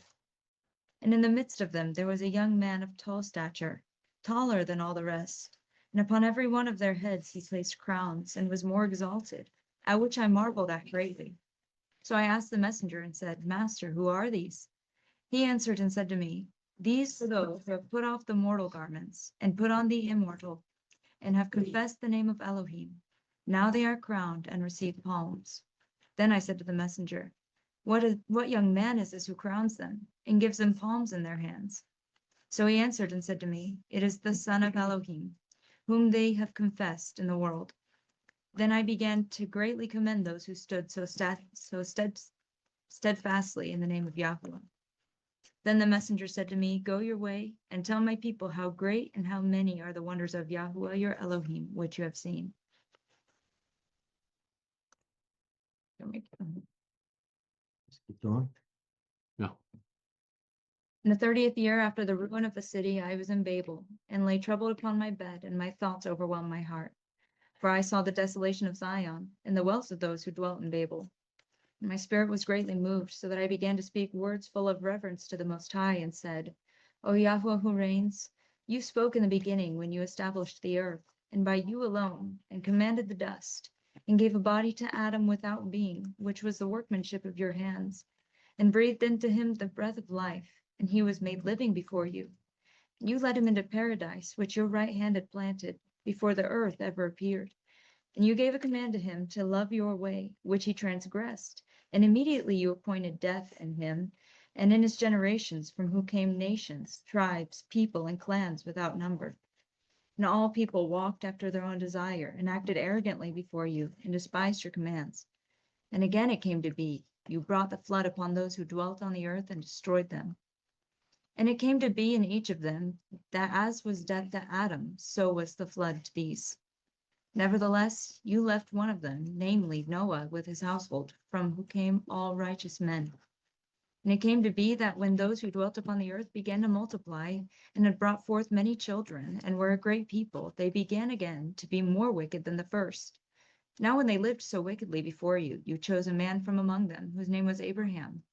And in the midst of them there was a young man of tall stature, taller than all the rest, and upon every one of their heads he placed crowns, and was more exalted, at which I marveled at greatly. So I asked the messenger and said, Master, who are these? He answered and said to me, These are those who have put off the mortal garments, and put on the immortal, and have confessed the name of Elohim. Now they are crowned and receive palms. Then I said to the messenger, What young man is this who crowns them, and gives them palms in their hands? So he answered and said to me, It is the Son of Elohim, whom they have confessed in the world. Then I began to greatly commend those who stood so steadfastly in the name of Yahuwah. Then the messenger said to me, Go your way, and tell my people how great and how many are the wonders of Yahuwah your Elohim, which you have seen. Let's keep going. No. In the 30th year after the ruin of the city, I was in Babel, and lay troubled upon my bed, and my thoughts overwhelmed my heart. For I saw the desolation of Zion, and the wealth of those who dwelt in Babel. And my spirit was greatly moved, so that I began to speak words full of reverence to the Most High, and said, O Yahuwah who reigns, you spoke in the beginning when you established the earth, and by you alone, and commanded the dust, and gave a body to Adam without being, which was the workmanship of your hands, and breathed into him the breath of life, and he was made living before you. You led him into paradise, which your right hand had planted, before the earth ever appeared. And you gave a command to him to love your way, which he transgressed, and immediately you appointed death in him, and in his generations, from whom came nations, tribes, people, and clans without number. And all people walked after their own desire, and acted arrogantly before you, and despised your commands. And again it came to be, you brought the flood upon those who dwelt on the earth and destroyed them. And it came to be in each of them, that as was death to Adam, so was the flood to these. Nevertheless, you left one of them, namely Noah with his household, from whom came all righteous men. And it came to be that when those who dwelt upon the earth began to multiply, and had brought forth many children, and were a great people, they began again to be more wicked than the first. Now when they lived so wickedly before you, you chose a man from among them, whose name was Abraham.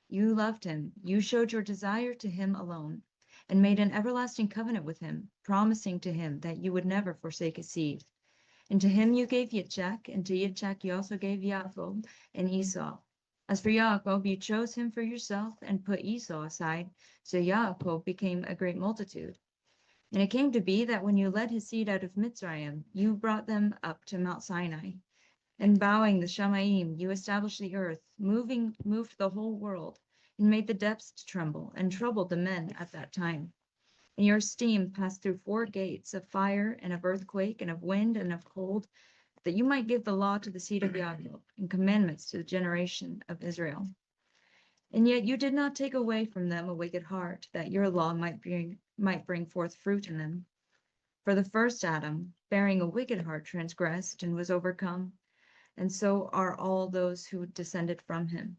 You loved him, you showed your desire to him alone, and made an everlasting covenant with him, promising to him that you would never forsake his seed. And to him you gave Yitzchak, and to Yitzchak you also gave Yaakov and Esau. As for Yaakov, you chose him for yourself and put Esau aside, so Yaakov became a great multitude. And it came to be that when you led his seed out of Mitzrayim, you brought them up to Mount Sinai. And bowing the Shamayim, you established the earth, moved the whole world, and made the depths to tremble, and troubled the men at that time. And your steam passed through 4 gates of fire, and of earthquake, and of wind, and of cold, that you might give the law to the seed of Jacob, and commandments to the generation of Israel. And yet you did not take away from them a wicked heart, that your law might bring forth fruit in them. For the first Adam, bearing a wicked heart, transgressed and was overcome, and so are all those who descended from him.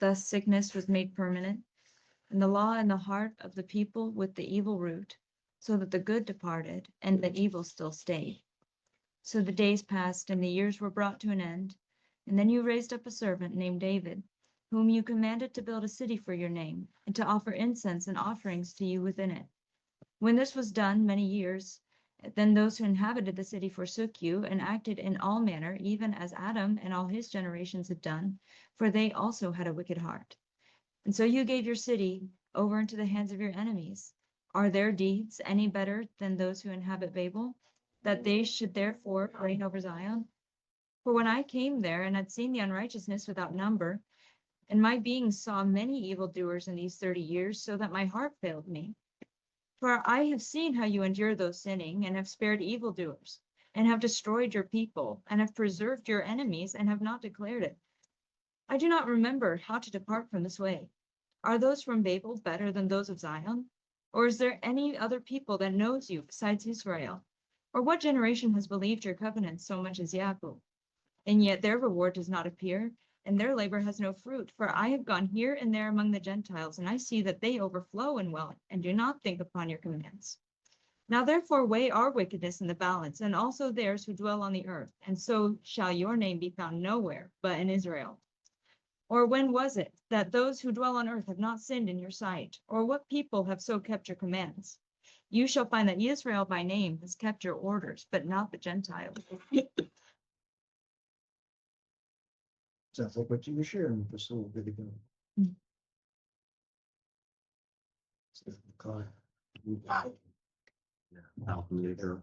Thus sickness was made permanent, and the law in the heart of the people with the evil root, so that the good departed, and the evil still stayed. So the days passed, and the years were brought to an end. And then you raised up a servant named David, whom you commanded to build a city for your name, and to offer incense and offerings to you within it. When this was done many years, then those who inhabited the city forsook you, and acted in all manner, even as Adam and all his generations had done, for they also had a wicked heart. And so you gave your city over into the hands of your enemies. Are their deeds any better than those who inhabit Babel, that they should therefore reign over Zion? For when I came there and had seen the unrighteousness without number, and my being saw many evildoers in these 30 years, so that my heart failed me. For I have seen how you endure those sinning, and have spared evildoers, and have destroyed your people, and have preserved your enemies, and have not declared it. I do not remember how to depart from this way. Are those from Babel better than those of Zion? Or is there any other people that knows you besides Israel? Or what generation has believed your covenants so much as Jacob? And yet their reward does not appear, and their labor has no fruit. For I have gone here and there among the Gentiles, and I see that they overflow in wealth, and do not think upon your commands. Now therefore weigh our wickedness in the balance, and also theirs who dwell on the earth, and so shall your name be found nowhere but in Israel. Or when was it that those who dwell on earth have not sinned in your sight? Or what people have so kept your commands? You shall find that Israel by name has kept your orders, but not the Gentiles. Sounds like what you were sharing just a little bit ago. Mm. So, Kyle, Out from the girl.